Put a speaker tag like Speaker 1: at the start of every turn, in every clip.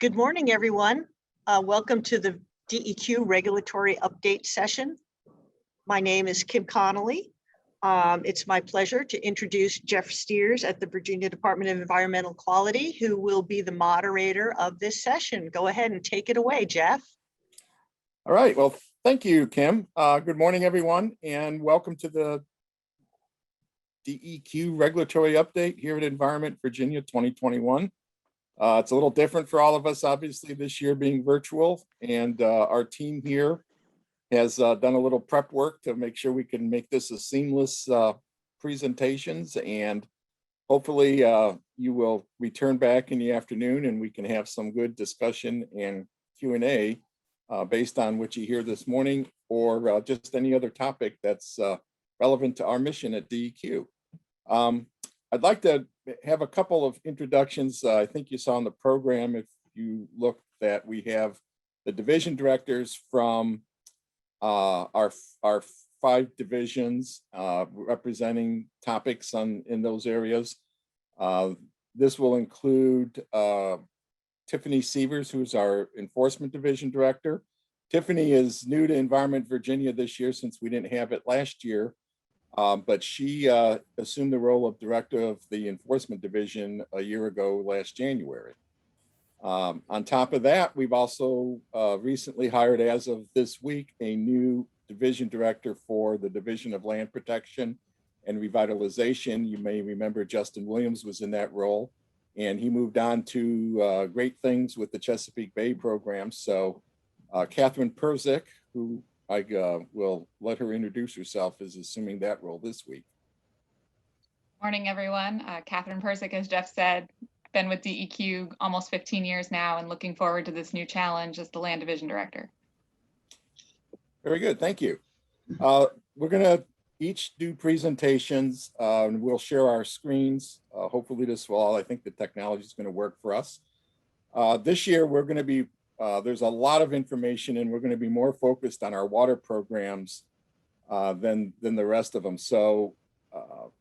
Speaker 1: Good morning, everyone. Welcome to the DEQ Regulatory Update session. My name is Kim Connolly. It's my pleasure to introduce Jeff Steers at the Virginia Department of Environmental Quality, who will be the moderator of this session. Go ahead and take it away, Jeff.
Speaker 2: All right, well, thank you, Kim. Good morning, everyone, and welcome to the DEQ Regulatory Update here at Environment Virginia 2021. It's a little different for all of us, obviously, this year being virtual, and our team here has done a little prep work to make sure we can make this a seamless presentations, and hopefully you will return back in the afternoon and we can have some good discussion and Q&A based on what you hear this morning, or just any other topic that's relevant to our mission at DEQ. I'd like to have a couple of introductions. I think you saw in the program, if you look, that we have the division directors from our 5 divisions representing topics in those areas. This will include Tiffany Sievers, who's our enforcement division director. Tiffany is new to Environment Virginia this year since we didn't have it last year. But she assumed the role of director of the enforcement division a year ago, last January. On top of that, we've also recently hired, as of this week, a new division director for the Division of Land Protection and Revitalization. You may remember Justin Williams was in that role, and he moved on to great things with the Chesapeake Bay program. So Catherine Perzik, who I will let her introduce herself, is assuming that role this week.
Speaker 3: Morning, everyone. Catherine Perzik, as Jeff said, been with DEQ almost 15 years now and looking forward to this new challenge as the Land Division Director.
Speaker 2: Very good, thank you. We're gonna each do presentations and we'll share our screens. Hopefully this will, I think the technology is gonna work for us. This year we're gonna be there's a lot of information, and we're going to be more focused on our water programs than the rest of them. So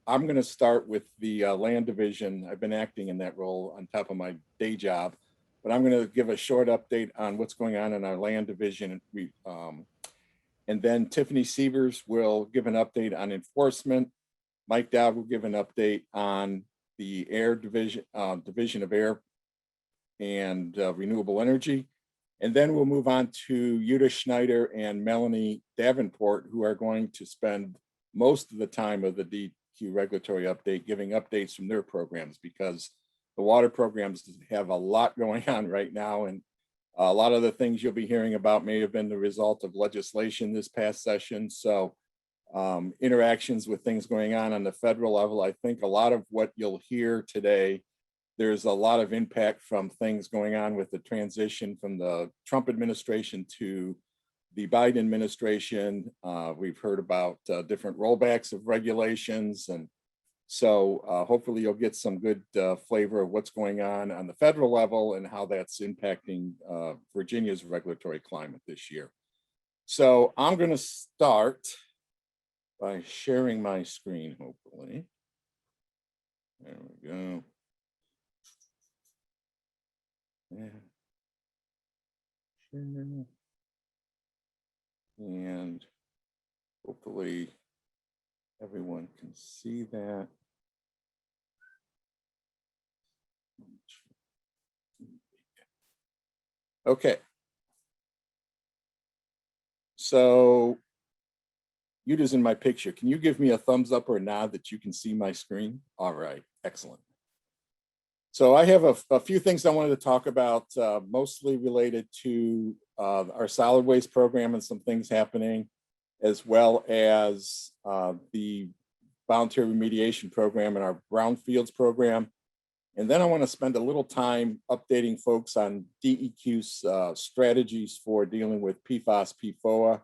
Speaker 2: I'm going to start with the land division. I've been acting in that role on top of my day job, but I'm going to give a short update on what's going on in our land division. And then Tiffany Sievers will give an update on enforcement. Mike Dowd will give an update on the air division, division of air and renewable energy. And then we'll move on to Yuta Schneider and Melanie Davenport, who are going to spend most of the time of the DEQ regulatory update giving updates from their programs, because the water programs have a lot going on right now. And a lot of the things you'll be hearing about may have been the result of legislation this past session. So interactions with things going on the federal level. I think a lot of what you'll hear today, there's a lot of impact from things going on with the transition from the Trump administration to the Biden administration. We've heard about different rollbacks of regulations. And so hopefully you'll get some good flavor of what's going on the federal level and how that's impacting Virginia's regulatory climate this year. So I'm going to start by sharing my screen, hopefully. There we go. And hopefully everyone can see that. Okay. So Yuta's in my picture. Can you give me a thumbs up or a nod that you can see my screen? All right, excellent. So I have a few things I wanted to talk about, mostly related to our solid waste program and some things happening, as well as the voluntary remediation program and our Brownfields program. And then I want to spend a little time updating folks on DEQ's strategies for dealing with PFAS, PFOA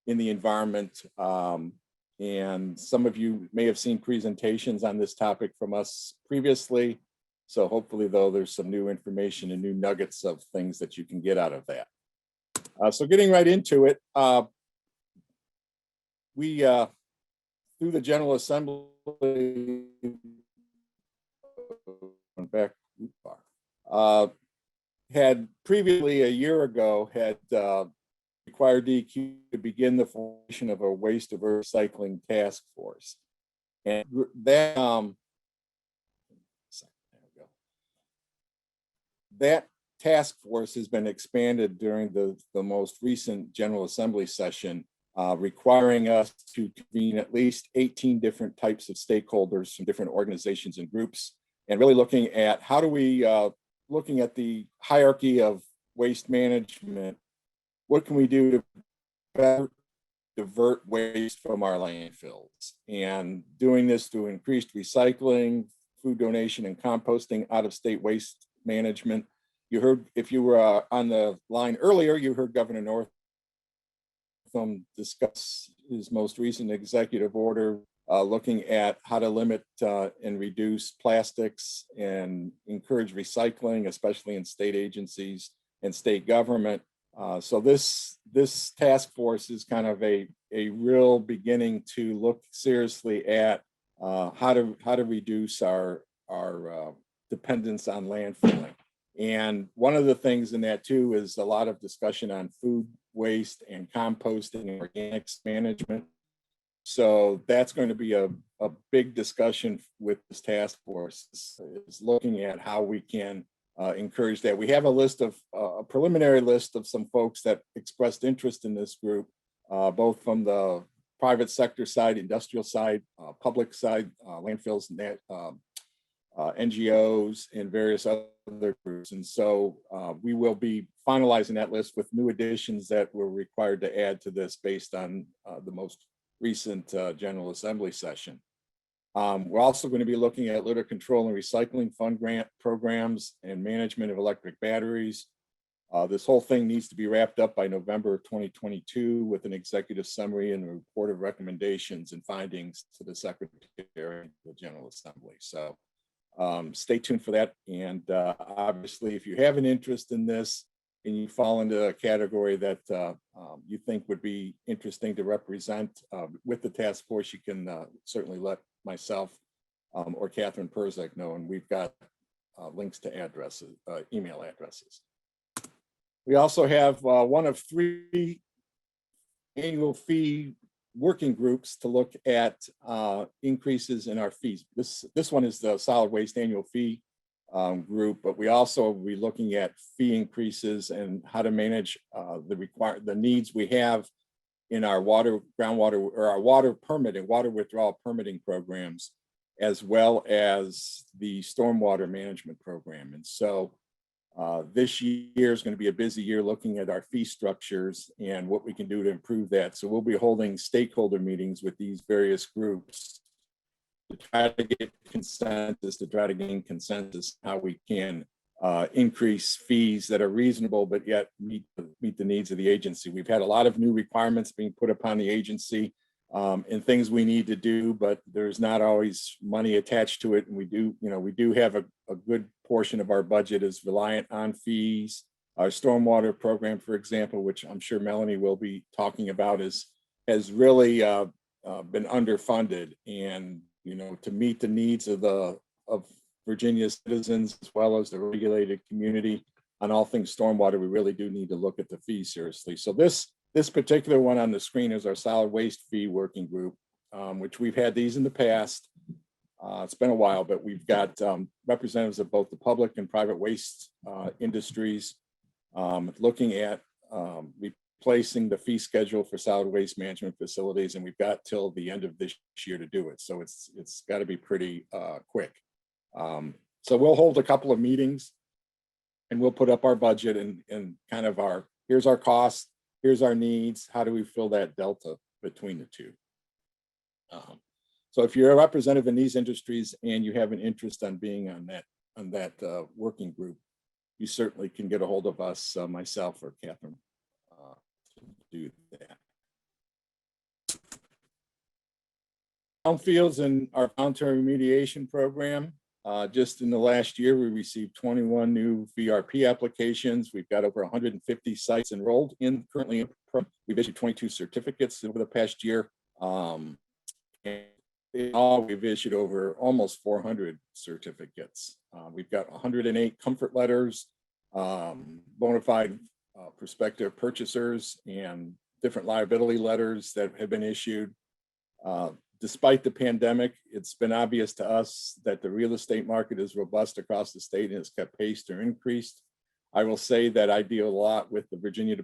Speaker 2: in the environment. And some of you may have seen presentations on this topic from us previously. So hopefully, though, there's some new information and new nuggets of things that you can get out of that. So getting right into it, we, through the General Assembly, back, had previously, a year ago, had required DEQ to begin the formation of a waste diverse recycling task force. And that, that task force has been expanded during the most recent General Assembly session, requiring us to convene at least 18 different types of stakeholders from different organizations and groups, and really looking at how do we, looking at the hierarchy of waste management, what can we do to better divert waste from our landfills, and doing this through increased recycling, food donation, and composting, out-of-state waste management. You heard, if you were on the line earlier, you heard Governor Northam discuss his most recent executive order looking at how to limit and reduce plastics and encourage recycling, especially in state agencies and state government. So this task force is kind of a real beginning to look seriously at how to reduce our dependence on landfilling. And one of the things in that too is a lot of discussion on food waste and composting and organics management. So that's going to be a big discussion with this task force, is looking at how we can encourage that. We have a list of a preliminary list of some folks that expressed interest in this group, both from the private sector side, industrial side, public side, landfills, NGOs, and various other groups. And so we will be finalizing that list with new additions that we're required to add to this based on the most recent General Assembly session. We're also going to be looking at litter control and recycling fund grant programs and management of electric batteries. This whole thing needs to be wrapped up by November of 2022 with an executive summary and a report of recommendations and findings to the Secretary of the General Assembly. So stay tuned for that. And obviously, if you have an interest in this and you fall into a category that you think would be interesting to represent with the task force, you can certainly let myself or Catherine Perzak know, and we've got links to addresses, email addresses. We also have one of 3 annual fee working groups to look at increases in our fees. This one is the solid waste annual fee group, but we also will be looking at fee increases and how to manage the needs we have in our water, groundwater, or our water permitting, water withdrawal permitting programs, as well as the stormwater management program. And so this year is going to be a busy year looking at our fee structures and what we can do to improve that. So we'll be holding stakeholder meetings with these various groups to try to get consensus, to try to gain consensus how we can increase fees that are reasonable, but yet meet the needs of the agency. We've had a lot of new requirements being put upon the agency and things we need to do, but there's not always money attached to it. And we do have a good portion of our budget is reliant on fees. Our stormwater program, for example, which I'm sure Melanie will be talking about, has really been underfunded. And to meet the needs of Virginia's citizens as well as the regulated community on all things stormwater, we really do need to look at the fees seriously. So this particular one on the screen is our solid waste fee working group, which we've had these in the past. It's been a while, but we've got representatives of both the public and private waste industries looking at replacing the fee schedule for solid waste management facilities, and we've got till the end of this year to do it. So it's got to be pretty quick. So we'll hold a couple of meetings and we'll put up our budget and kind of here's our costs, here's our needs, how do we fill that delta between the two? So if you're a representative in these industries and you have an interest on being on that working group, you certainly can get a hold of us, myself or Catherine, to do that. Brownfields and our voluntary remediation program. Just in the last year, we received 21 new VRP applications. We've got over 150 sites enrolled currently. We've issued 22 certificates over the past year. And in all, we've issued over almost 400 certificates. We've got 108 comfort letters, bona fide prospective purchasers and different liability letters that have been issued. Despite the pandemic, it's been obvious to us that the real estate market is robust across the state and has kept pace or increased. I will say that I deal a lot with the Virginia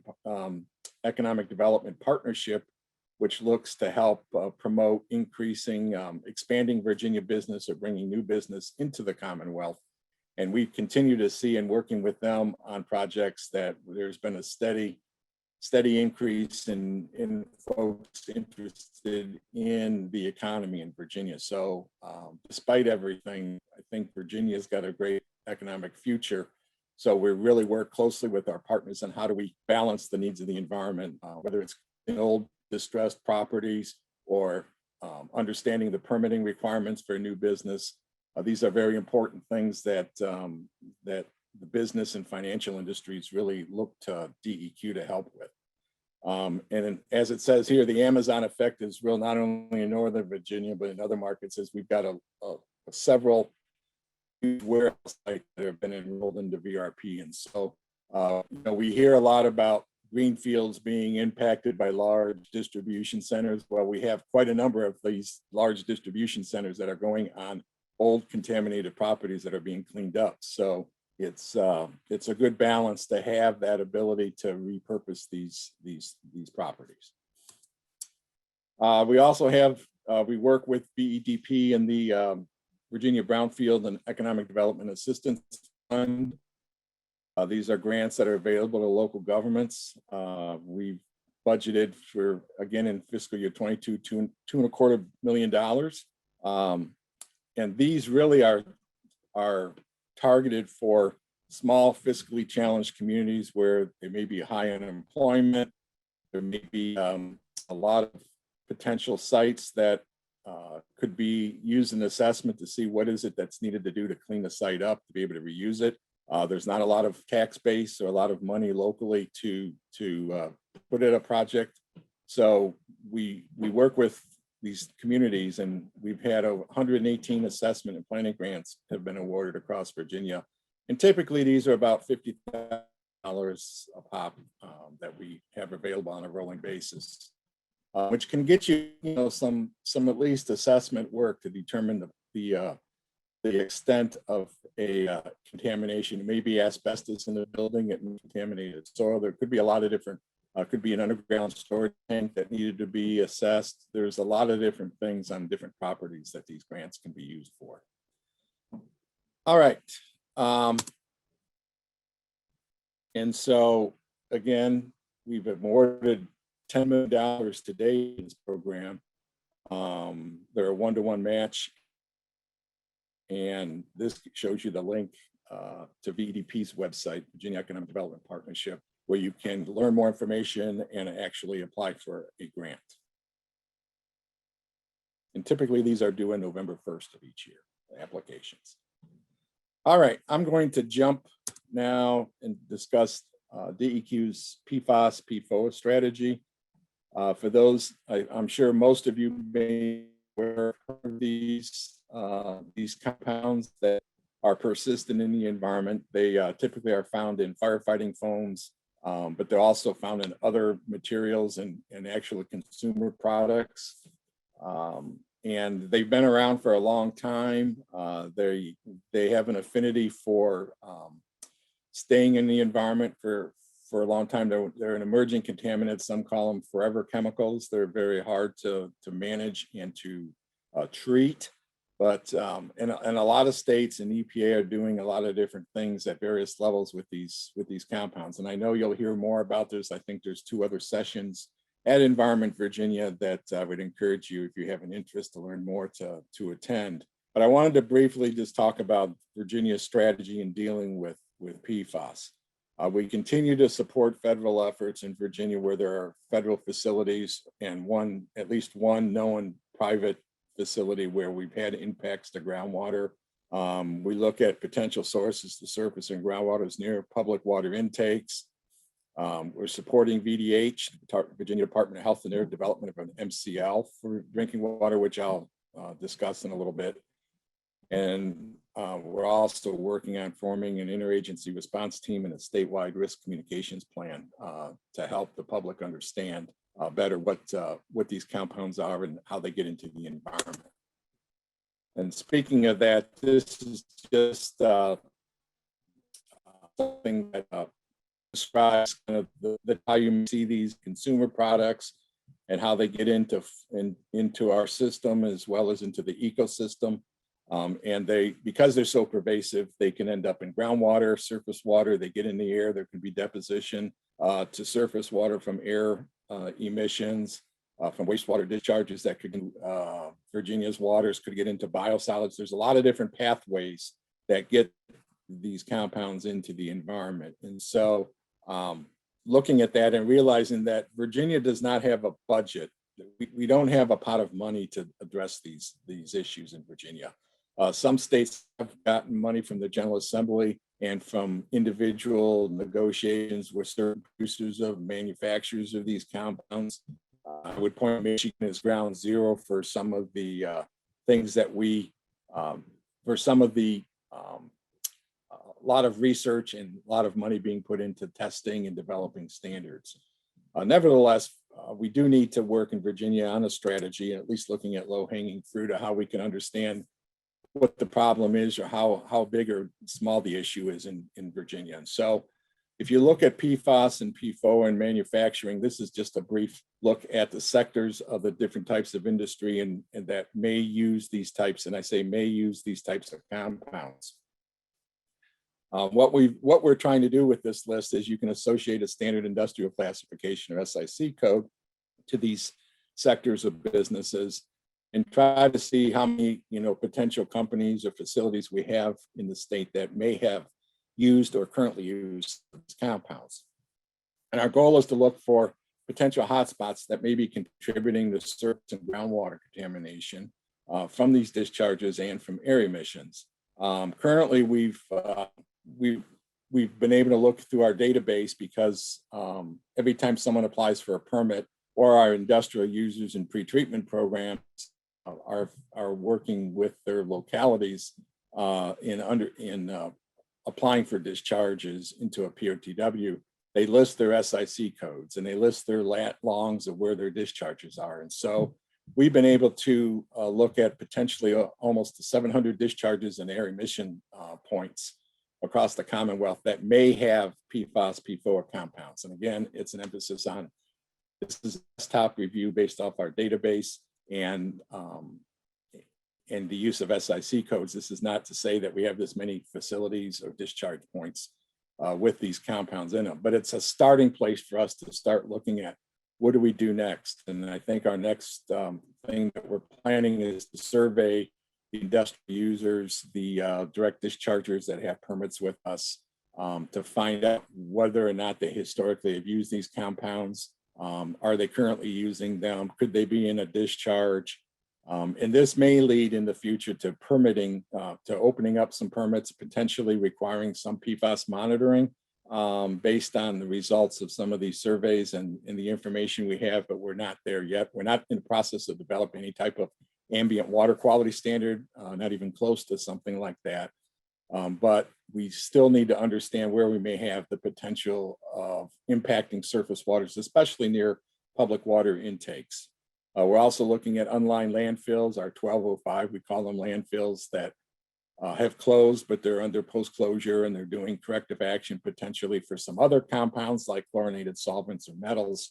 Speaker 2: Economic Development Partnership, which looks to help promote increasing, expanding Virginia business or bringing new business into the Commonwealth. And we continue to see in working with them on projects that there's been a steady increase in folks interested in the economy in Virginia. So despite everything, I think Virginia's got a great economic future. So we really work closely with our partners on how do we balance the needs of the environment, whether it's in old distressed properties or understanding the permitting requirements for a new business. These are very important things that that the business and financial industries really look to DEQ to help with. And as it says here, the Amazon effect is real not only in Northern Virginia, but in other markets, as we've got several warehouse sites that have been enrolled into VRP. And so, we hear a lot about greenfields being impacted by large distribution centers. Well, we have quite a number of these large distribution centers that are going on old contaminated properties that are being cleaned up. So it's a good balance to have that ability to repurpose these properties. We also have, we work with BEDP and the Virginia Brownfield and Economic Development Assistance Fund. These are grants that are available to local governments. We've budgeted for, again, in fiscal year 22, $2.25 million. And these really are targeted for small fiscally challenged communities where there may be high unemployment. There may be a lot of potential sites that could be used in assessment to see what is it that's needed to do to clean the site up to be able to reuse it. There's not a lot of tax base or a lot of money locally to put in a project. So we work with these communities, and we've had 118 assessment and planning grants have been awarded across Virginia. And typically these are about $50,000 a pop that we have available on a rolling basis, which can get you, some at least assessment work to determine the extent of a contamination. It may be asbestos in the building, it may be contaminated soil. There could be a lot of different, could be an underground storage tank that needed to be assessed. There's a lot of different things on different properties that these grants can be used for. All right. And so again, we've awarded $10 million today in this program. They're a one-to-one match. And this shows you the link to VEDP's website, Virginia Economic Development Partnership, where you can learn more information and actually apply for a grant. And typically these are due on November 1st of each year, the applications. All right, I'm going to jump now and discuss DEQ's PFAS, PFOA strategy. For those, I'm sure most of you may aware of these compounds that are persistent in the environment. They typically are found in firefighting foams, but they're also found in other materials and actual consumer products. And they've been around for a long time. They have an affinity for staying in the environment for a long time. They're an emerging contaminant. Some call them forever chemicals. They're very hard to manage and to treat. But in a lot of states and EPA are doing a lot of different things at various levels with these compounds. And I know you'll hear more about this. I think there's 2 other sessions at Environment Virginia that I would encourage you, if you have an interest, to learn more to attend. But I wanted to briefly just talk about Virginia's strategy in dealing with PFAS. We continue to support federal efforts in Virginia where there are federal facilities and at least one known private facility where we've had impacts to groundwater. We look at potential sources to surface and groundwaters near public water intakes. We're supporting VDH, Virginia Department of Health and Air development of an MCL for drinking water, which I'll discuss in a little bit. And we're also working on forming an interagency response team and a statewide risk communications plan to help the public understand better what these compounds are and how they get into the environment. And speaking of that, this is just something that describes kind of how you see these consumer products and how they get into our system as well as into the ecosystem. And because they're so pervasive, they can end up in groundwater, surface water, they get in the air, there can be deposition to surface water from air emissions, from wastewater discharges that could, Virginia's waters could get into biosolids. There's a lot of different pathways that get these compounds into the environment. And so looking at that and realizing that Virginia does not have a budget, we don't have a pot of money to address these issues in Virginia. Some states have gotten money from the General Assembly and from individual negotiations with certain producers of manufacturers of these compounds. I would point Michigan as ground zero for some of the things that for some of the a lot of research and a lot of money being put into testing and developing standards. Nevertheless, we do need to work in Virginia on a strategy, at least looking at low-hanging fruit of how we can understand what the problem is or how big or small the issue is in Virginia. And so if you look at PFAS and PFOA and manufacturing, this is just a brief look at the sectors of the different types of industry and that may use these types, and I say may use these types of compounds. What we're trying to do with this list is you can associate a standard industrial classification or SIC code to these sectors of businesses and try to see how many potential companies or facilities we have in the state that may have used or currently use these compounds. And our goal is to look for potential hotspots that may be contributing to surface and groundwater contamination from these discharges and from air emissions. Currently, we've been able to look through our database because every time someone applies for a permit or our industrial users and pretreatment programs are working with their localities in applying for discharges into a POTW, they list their SIC codes and they list their lat longs of where their discharges are. And so we've been able to look at potentially almost 700 discharges and air emission points across the Commonwealth that may have PFAS, PFOA compounds. And again, it's an emphasis on this is a desktop review based off our database and the use of SIC codes. This is not to say that we have this many facilities or discharge points with these compounds in them, but it's a starting place for us to start looking at what do we do next. And I think our next thing that we're planning is to survey the industrial users, the direct dischargers that have permits with us to find out whether or not they historically have used these compounds. Are they currently using them? Could they be in a discharge? And this may lead in the future to permitting, to opening up some permits, potentially requiring some PFAS monitoring based on the results of some of these surveys and the information we have, but we're not there yet. We're not in the process of developing any type of ambient water quality standard, not even close to something like that. But we still need to understand where we may have the potential of impacting surface waters, especially near public water intakes. We're also looking at unlined landfills, our 1205, we call them landfills that have closed, but they're under post-closure and they're doing corrective action potentially for some other compounds like chlorinated solvents or metals,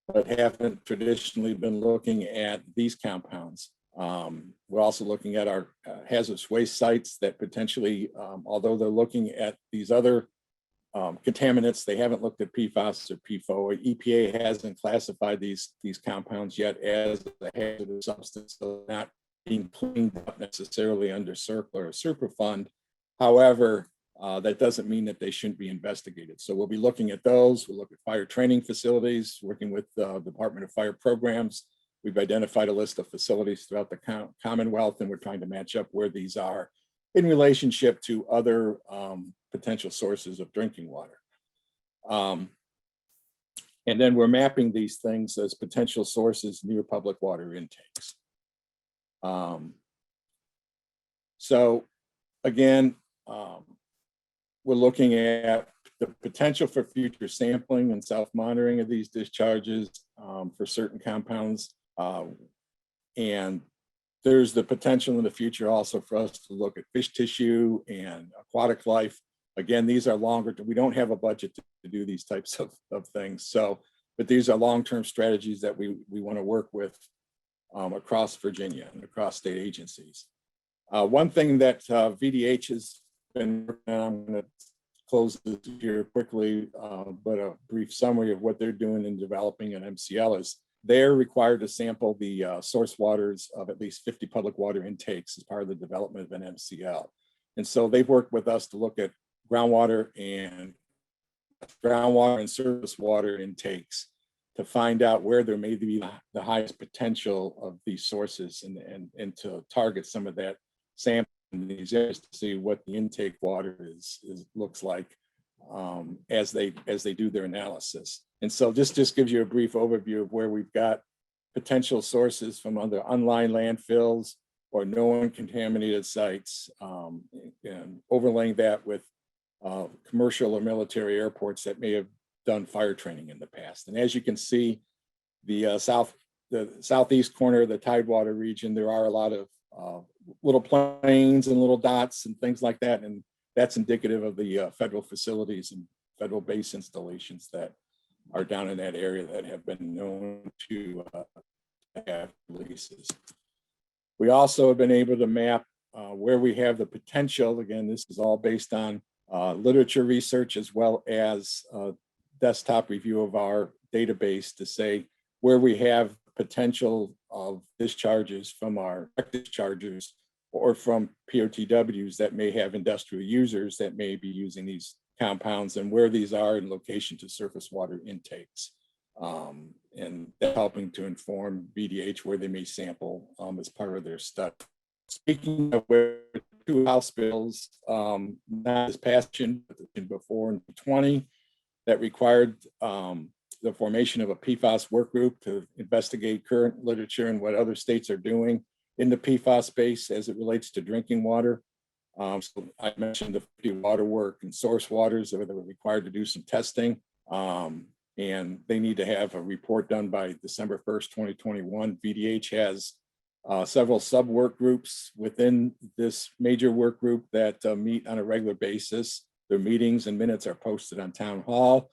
Speaker 2: but haven't traditionally been looking at these compounds. We're also looking at our hazardous waste sites that potentially, although they're looking at these other contaminants, they haven't looked at PFAS or PFOA. EPA hasn't classified these compounds yet as a hazardous substance, so not being cleaned up necessarily under CERCLA or Superfund. However, that doesn't mean that they shouldn't be investigated. So we'll be looking at those. We'll look at fire training facilities, working with the Department of Fire programs. We've identified a list of facilities throughout the Commonwealth, and we're trying to match up where these are in relationship to other potential sources of drinking water. And then we're mapping these things as potential sources near public water intakes. So again, we're looking at the potential for future sampling and self-monitoring of these discharges for certain compounds. And there's the potential in the future also for us to look at fish tissue and aquatic life. Again, these are longer, we don't have a budget to do these types of things. So, but these are long-term strategies that we want to work with across Virginia and across state agencies. One thing that VDH has been working on, I'm going to close this here quickly, but a brief summary of what they're doing in developing an MCL is they're required to sample the source waters of at least 50 public water intakes as part of the development of an MCL. And so they've worked with us to look at groundwater and surface water intakes to find out where there may be the highest potential of these sources and to target some of that sampling in these areas to see what the intake water looks like as they do their analysis. And so this just gives you a brief overview of where we've got potential sources from other unlined landfills or known contaminated sites, and overlaying that with commercial or military airports that may have done fire training in the past. And as you can see, the southeast corner of the Tidewater region, there are a lot of little planes and little dots and things like that. And that's indicative of the federal facilities and federal base installations that are down in that area that have been known to have releases. We also have been able to map where we have the potential. Again, this is all based on literature research as well as desktop review of our database to say where we have potential of discharges from our dischargers or from POTWs that may have industrial users that may be using these compounds and where these are in location to surface water intakes. And that's helping to inform VDH where they may sample as part of their study. Speaking of where two House bills, not this past year, but before in 2020, that required the formation of a PFAS work group to investigate current literature and what other states are doing in the PFAS space as it relates to drinking water. So I mentioned the 50 water work and source waters that were required to do some testing. And they need to have a report done by December 1st, 2021. VDH has several sub-work groups within this major work group that meet on a regular basis. Their meetings and minutes are posted on Town Hall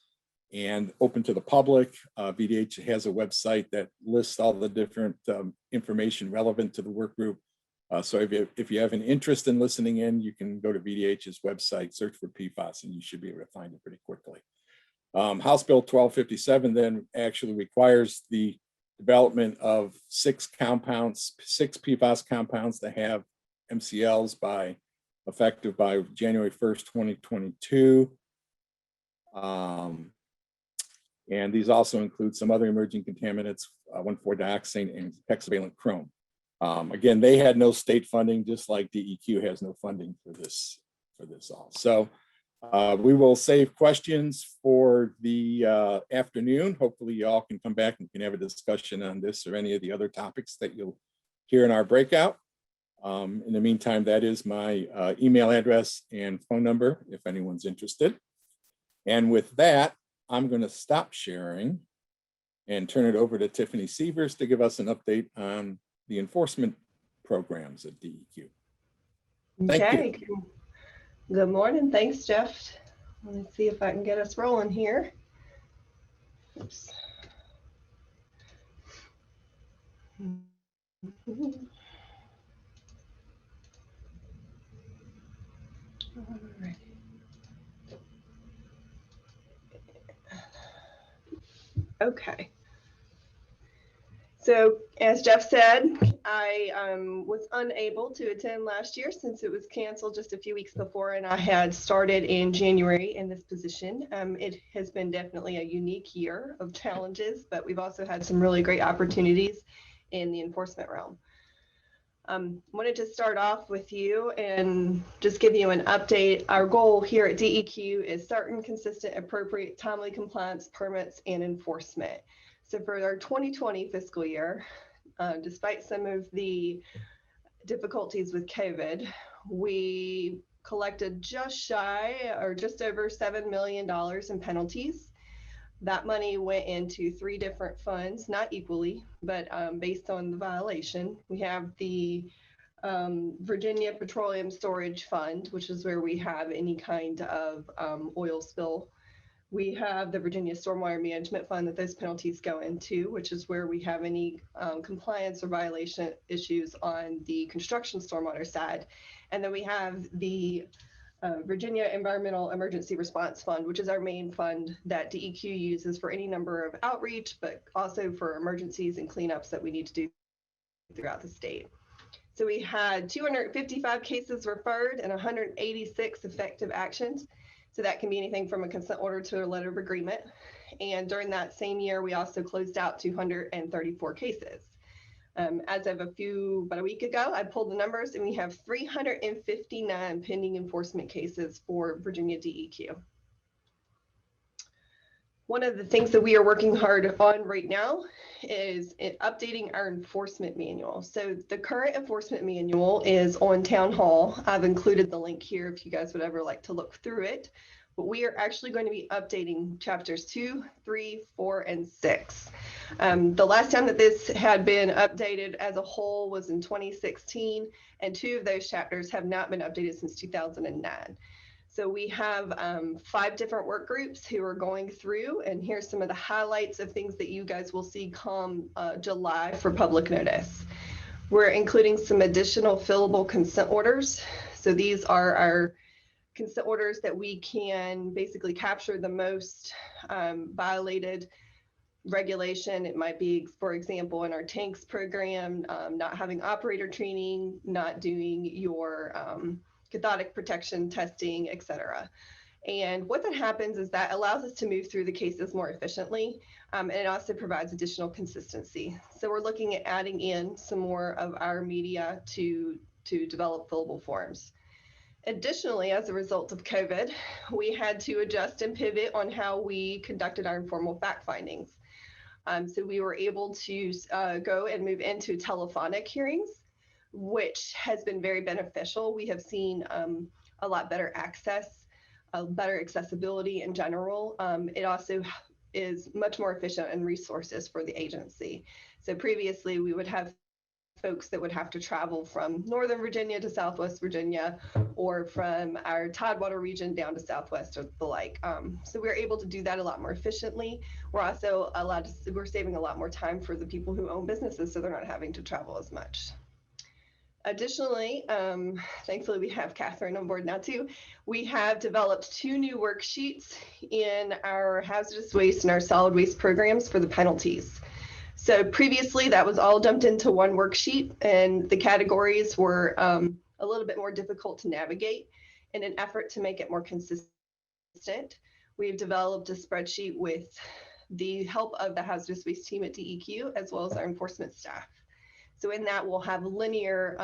Speaker 2: and open to the public. VDH has a website that lists all the different information relevant to the work group. So if you have an interest in listening in, you can go to VDH's website, search for PFAS, and you should be able to find it pretty quickly. House Bill 1257 then actually requires the development of 6 PFAS compounds to have MCLs effective by January 1st, 2022. And these also include some other emerging contaminants, 1,4-dioxane and hexavalent chrome. Again, they had no state funding, just like DEQ has no funding for this all. So we will save questions for the afternoon. Hopefully you all can come back and can have a discussion on this or any of the other topics that you'll hear in our breakout. In the meantime, that is my email address and phone number if anyone's interested. And with that, I'm going to stop sharing and turn it over to Tiffany Sievers to give us an update on the enforcement programs at DEQ. Thank you.
Speaker 4: Good morning. Thanks, Jeff. Let me see if I can get us rolling here. Oops. All right. Okay. So as Jeff said, I was unable to attend last year since it was canceled just a few weeks before, and I had started in January in this position. It has been definitely a unique year of challenges, but we've also had some really great opportunities in the enforcement realm. Wanted to start off with you and just give you an update. Our goal here at DEQ is certain, consistent, appropriate, timely compliance, permits, and enforcement. So for our 2020 fiscal year, despite some of the difficulties with COVID, we collected just shy or just over $7 million in penalties. That money went into 3 different funds, not equally, but based on the violation. We have the Virginia Petroleum Storage Fund, which is where we have any kind of oil spill. We have the Virginia Stormwater Management Fund that those penalties go into, which is where we have any compliance or violation issues on the construction stormwater side. And then we have the Virginia Environmental Emergency Response Fund, which is our main fund that DEQ uses for any number of outreach, but also for emergencies and cleanups that we need to do throughout the state. So we had 255 cases referred and 186 effective actions. So that can be anything from a consent order to a letter of agreement. And during that same year, we also closed out 234 cases. As of about a week ago, I pulled the numbers and we have 359 pending enforcement cases for Virginia DEQ. One of the things that we are working hard on right now is updating our enforcement manual. So the current enforcement manual is on Town Hall. I've included the link here if you guys would ever like to look through it. But we are actually going to be updating chapters 2, 3, 4, and 6. The last time that this had been updated as a whole was in 2016, and 2 of those chapters have not been updated since 2009. So we have 5 different work groups who are going through, and here's some of the highlights of things that you guys will see come July for public notice. We're including some additional fillable consent orders. So these are our consent orders that we can basically capture the most violated regulation. It might be, for example, in our tanks program, not having operator training, not doing your cathodic protection testing, etc. And what that happens is that allows us to move through the cases more efficiently, and it also provides additional consistency. So we're looking at adding in some more of our media to develop fillable forms. Additionally, as a result of COVID, we had to adjust and pivot on how we conducted our informal fact findings. So we were able to go and move into telephonic hearings, which has been very beneficial. We have seen a lot better access, better accessibility in general. It also is much more efficient in resources for the agency. So previously we would have folks that would have to travel from Northern Virginia to Southwest Virginia, or from our Tidewater region down to Southwest or the like. So we're able to do that a lot more efficiently. We're also we're saving a lot more time for the people who own businesses, so they're not having to travel as much. Additionally, thankfully we have Catherine on board now too. We have developed 2 new worksheets in our hazardous waste and our solid waste programs for the penalties. So previously that was all dumped into one worksheet, and the categories were a little bit more difficult to navigate. In an effort to make it more consistent, we've developed a spreadsheet with the help of the hazardous waste team at DEQ, as well as our enforcement staff. So in that, we'll have linear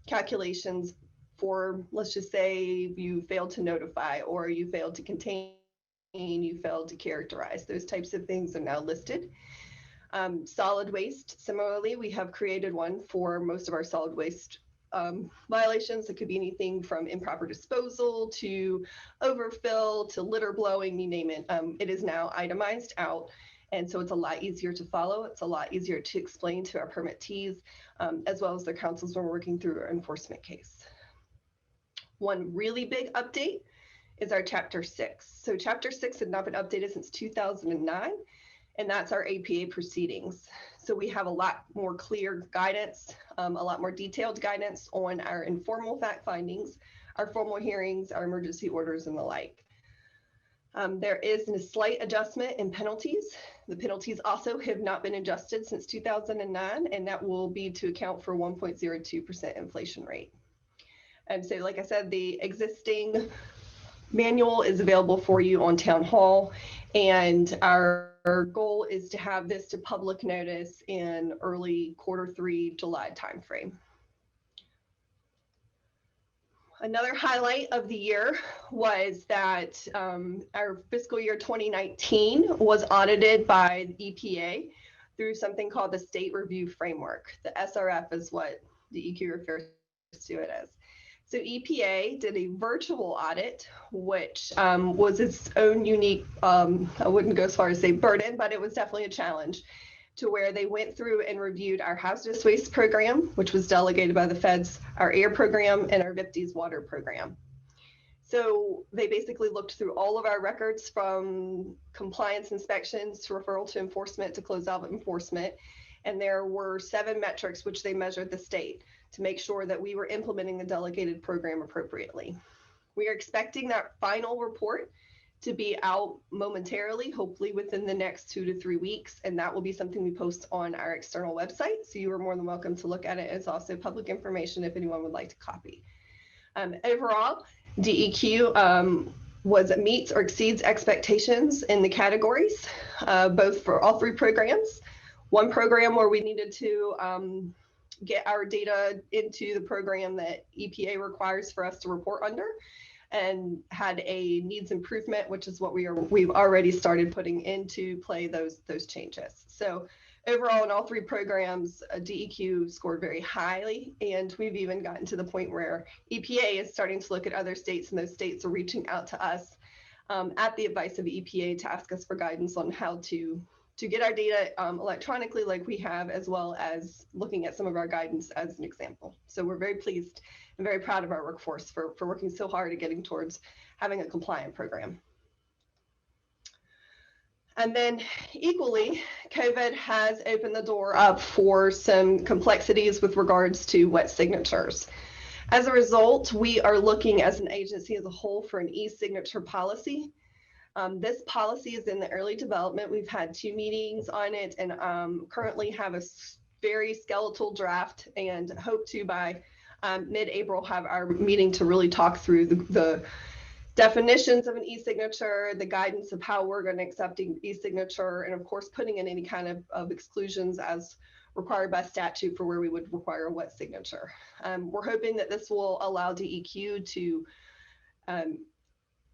Speaker 4: calculations for, let's just say you failed to notify, or you failed to contain, you failed to characterize. Those types of things are now listed. Solid waste, similarly, we have created one for most of our solid waste violations. It could be anything from improper disposal to overfill to litter blowing, you name it. It is now itemized out, and so it's a lot easier to follow. It's a lot easier to explain to our permittees, as well as their counsels when we're working through our enforcement case. One really big update is our Chapter 6. So Chapter 6 had not been updated since 2009. And that's our APA proceedings. So we have a lot more clear guidance, a lot more detailed guidance on our informal fact findings, our formal hearings, our emergency orders, and the like. There is a slight adjustment in penalties. The penalties also have not been adjusted since 2009, and that will be to account for 1.02% inflation rate. And so, like I said, the existing manual is available for you on Town Hall, and our goal is to have this to public notice in early Q3 July timeframe. Another highlight of the year was that our fiscal year 2019 was audited by the EPA through something called the State Review Framework. The SRF is what the DEQ refers to it as. So EPA did a virtual audit, which was its own unique, I wouldn't go as far as say burden, but it was definitely a challenge, to where they went through and reviewed our hazardous waste program, which was delegated by the feds, our air program, and our Hfcs water program. So they basically looked through all of our records, from compliance inspections to referral to enforcement to closeout enforcement. And there were 7 metrics which they measured the state to make sure that we were implementing the delegated program appropriately. We are expecting that final report to be out momentarily, hopefully within the next 2 to 3 weeks. And that will be something we post on our external website. So you are more than welcome to look at it. It's also public information if anyone would like to copy. Overall, DEQ meets or exceeds expectations in the categories, both for all 3 programs. One program where we needed to get our data into the program that EPA requires for us to report under, and had a needs improvement, which is what we've already started putting into play those changes. So overall, in all 3 programs, DEQ scored very highly, and we've even gotten to the point where EPA is starting to look at other states, and those states are reaching out to us at the advice of EPA to ask us for guidance on how to get our data electronically like we have, as well as looking at some of our guidance as an example. So we're very pleased and very proud of our workforce for working so hard at getting towards having a compliant program. And then equally, COVID has opened the door up for some complexities with regards to wet signatures. As a result, we are looking as an agency as a whole for an e-signature policy. This policy is in the early development. We've had 2 meetings on it, and currently have a very skeletal draft, and hope to by mid-April have our meeting to really talk through the definitions of an e-signature, the guidance of how we're going to accept e-signature, and of course putting in any kind of exclusions as required by statute for where we would require a wet signature. We're hoping that this will allow DEQ to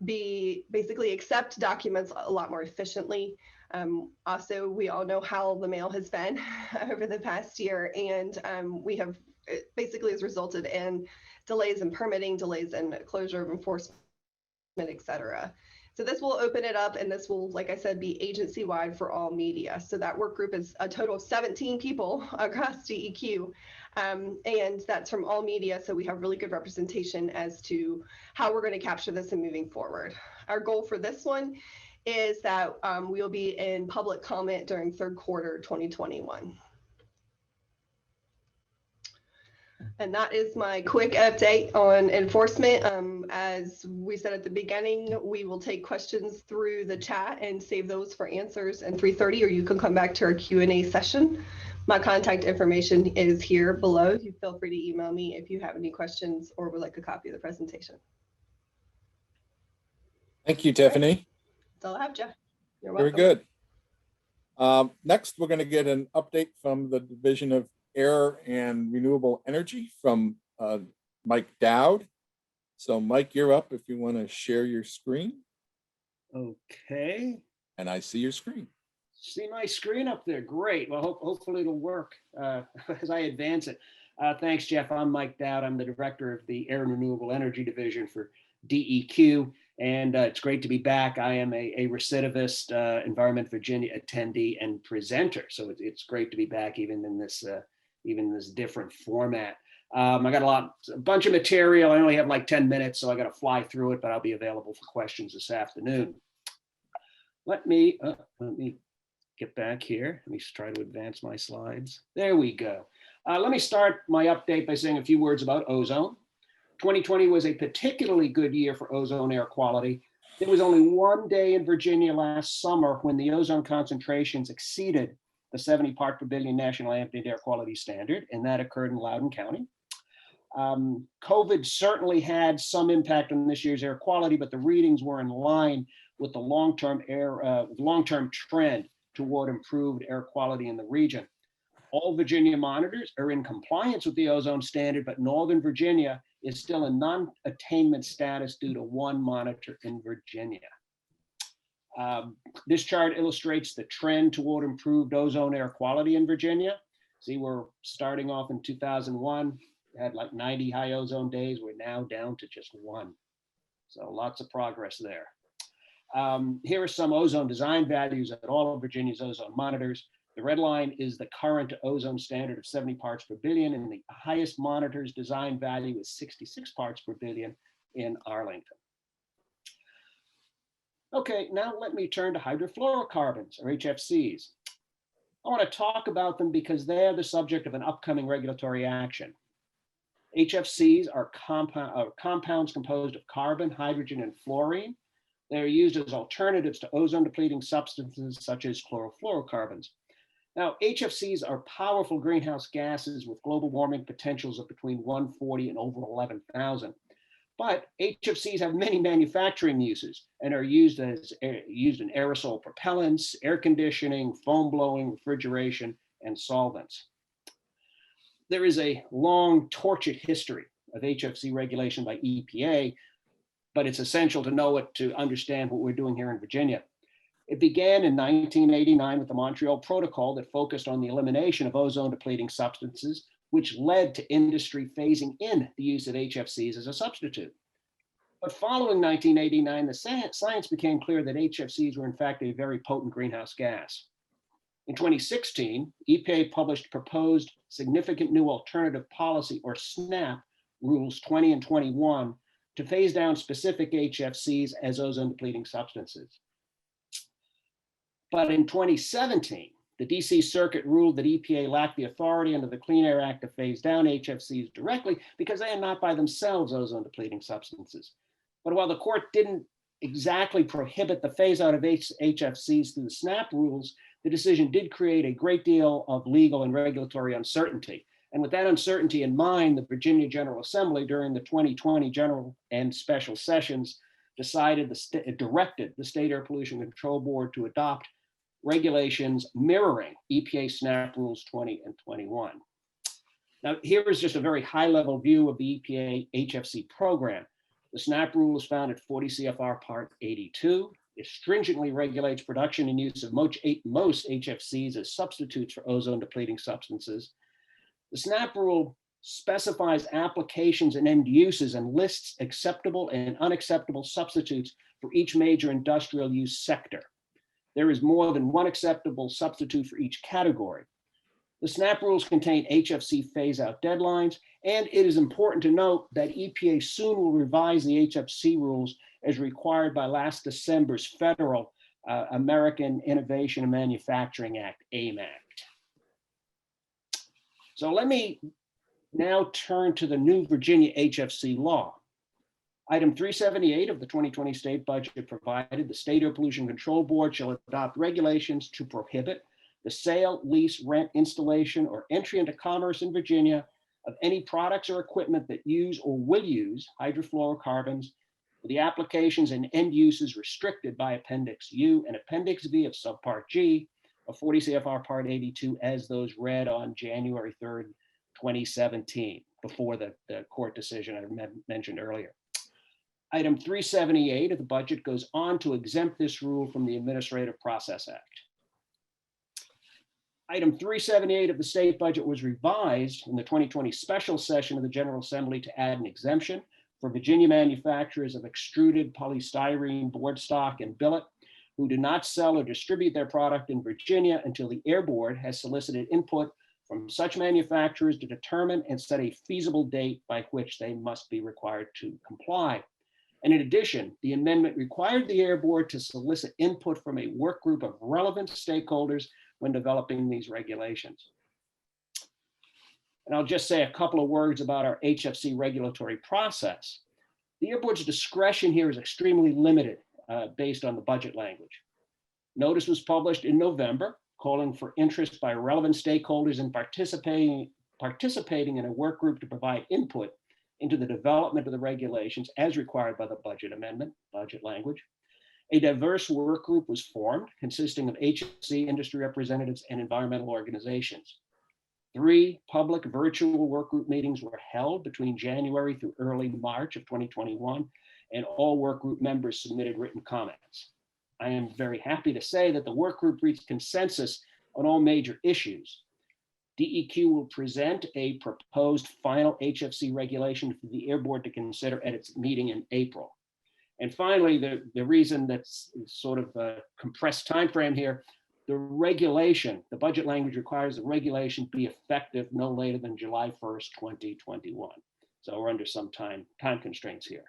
Speaker 4: basically accept documents a lot more efficiently. Also, we all know how the mail has been over the past year, and it basically has resulted in delays in permitting, delays in closure of enforcement, etc. So this will open it up, and this will, like I said, be agency-wide for all media. So that work group is a total of 17 people across DEQ, and that's from all media. So we have really good representation as to how we're going to capture this and moving forward. Our goal for this one is that we'll be in public comment during 3rd quarter 2021. And that is my quick update on enforcement. As we said at the beginning, we will take questions through the chat and save those for answers in 3:30, or you can come back to our Q&A session. My contact information is here below. You feel free to email me if you have any questions or would like a copy of the presentation.
Speaker 2: Thank you, Tiffany.
Speaker 4: That's all I have, Jeff. You're
Speaker 2: Very
Speaker 4: welcome.
Speaker 2: good. Next, we're going to get an update from the Division of Air and Renewable Energy from Mike Dowd. So Mike, you're up if you want to share your screen.
Speaker 5: Okay.
Speaker 2: And I see your screen.
Speaker 5: See my screen up there? Great. Well, hopefully it'll work as I advance it. Thanks, Jeff. I'm Mike Dowd. I'm the director of the Air and Renewable Energy Division for DEQ. And it's great to be back. I am a recidivist Environment Virginia attendee and presenter. So it's great to be back even in this different format. I got a bunch of material. I only have like 10 minutes, so I got to fly through it, but I'll be available for questions this afternoon. Let me get back here. Let me try to advance my slides. There we go. Let me start my update by saying a few words about ozone. 2020 was a particularly good year for ozone air quality. There was only one day in Virginia last summer when the ozone concentrations exceeded the 70 part per billion national ambient air quality standard, and that occurred in Loudoun County. COVID certainly had some impact on this year's air quality, but the readings were in line with the long-term trend toward improved air quality in the region. All Virginia monitors are in compliance with the ozone standard, but Northern Virginia is still in non-attainment status due to one monitor in Virginia. This chart illustrates the trend toward improved ozone air quality in Virginia. See, we're starting off in 2001, had like 90 high ozone days. We're now down to just 1. So lots of progress there. Here are some ozone design values at all of Virginia's ozone monitors. The red line is the current ozone standard of 70 parts per billion, and the highest monitor's design value is 66 parts per billion in Arlington. Okay, now let me turn to hydrofluorocarbons, or HFCs. I want to talk about them because they are the subject of an upcoming regulatory action. HFCs are compounds composed of carbon, hydrogen, and fluorine. They are used as alternatives to ozone-depleting substances such as chlorofluorocarbons. Now, HFCs are powerful greenhouse gases with global warming potentials of between 140 and over 11,000. But HFCs have many manufacturing uses and are used in aerosol propellants, air conditioning, foam blowing, refrigeration, and solvents. There is a long, tortured history of HFC regulation by EPA, but it's essential to know it to understand what we're doing here in Virginia. It began in 1989 with the Montreal Protocol that focused on the elimination of ozone-depleting substances, which led to industry phasing in the use of HFCs as a substitute. But following 1989, the science became clear that HFCs were in fact a very potent greenhouse gas. In 2016, EPA published proposed Significant New Alternative Policy, or SNAP, rules 20 and 21 to phase down specific HFCs as ozone-depleting substances. But in 2017, the DC Circuit ruled that EPA lacked the authority under the Clean Air Act to phase down HFCs directly because they are not by themselves ozone-depleting substances. But while the court didn't exactly prohibit the phase out of HFCs through the SNAP rules, the decision did create a great deal of legal and regulatory uncertainty. And with that uncertainty in mind, the Virginia General Assembly during the 2020 general and special sessions directed the State Air Pollution Control Board to adopt regulations mirroring EPA SNAP rules 20 and 21. Now, here is just a very high-level view of the EPA HFC program. The SNAP rule is found at 40 CFR Part 82. It stringently regulates production and use of most HFCs as substitutes for ozone-depleting substances. The SNAP rule specifies applications and end uses and lists acceptable and unacceptable substitutes for each major industrial use sector. There is more than one acceptable substitute for each category. The SNAP rules contain HFC phase-out deadlines, and it is important to note that EPA soon will revise the HFC rules as required by last December's federal American Innovation and Manufacturing Act, AIM Act. So let me now turn to the new Virginia HFC law. Item 378 of the 2020 state budget provided the State Air Pollution Control Board shall adopt regulations to prohibit the sale, lease, rent, installation, or entry into commerce in Virginia of any products or equipment that use or will use hydrofluorocarbons for the applications and end uses restricted by Appendix U and Appendix V of Subpart G of 40 CFR Part 82 as those read on January 3rd, 2017, before the court decision I mentioned earlier. Item 378 of the budget goes on to exempt this rule from the Administrative Process Act. Item 378 of the state budget was revised in the 2020 special session of the General Assembly to add an exemption for Virginia manufacturers of extruded polystyrene board stock and billet who do not sell or distribute their product in Virginia until the Air Board has solicited input from such manufacturers to determine and set a feasible date by which they must be required to comply. And in addition, the amendment required the Air Board to solicit input from a work group of relevant stakeholders when developing these regulations. And I'll just say a couple of words about our HFC regulatory process. The Air Board's discretion here is extremely limited based on the budget language. Notice was published in November calling for interest by relevant stakeholders in participating in a work group to provide input into the development of the regulations as required by the budget amendment, budget language. A diverse work group was formed consisting of HFC industry representatives and environmental organizations. 3 public virtual work group meetings were held between January through early March of 2021, and all work group members submitted written comments. I am very happy to say that the work group reached consensus on all major issues. DEQ will present a proposed final HFC regulation for the Air Board to consider at its meeting in April. And finally, the reason that's sort of a compressed timeframe here, the regulation, the budget language requires the regulation be effective no later than July 1st, 2021. So we're under some time constraints here.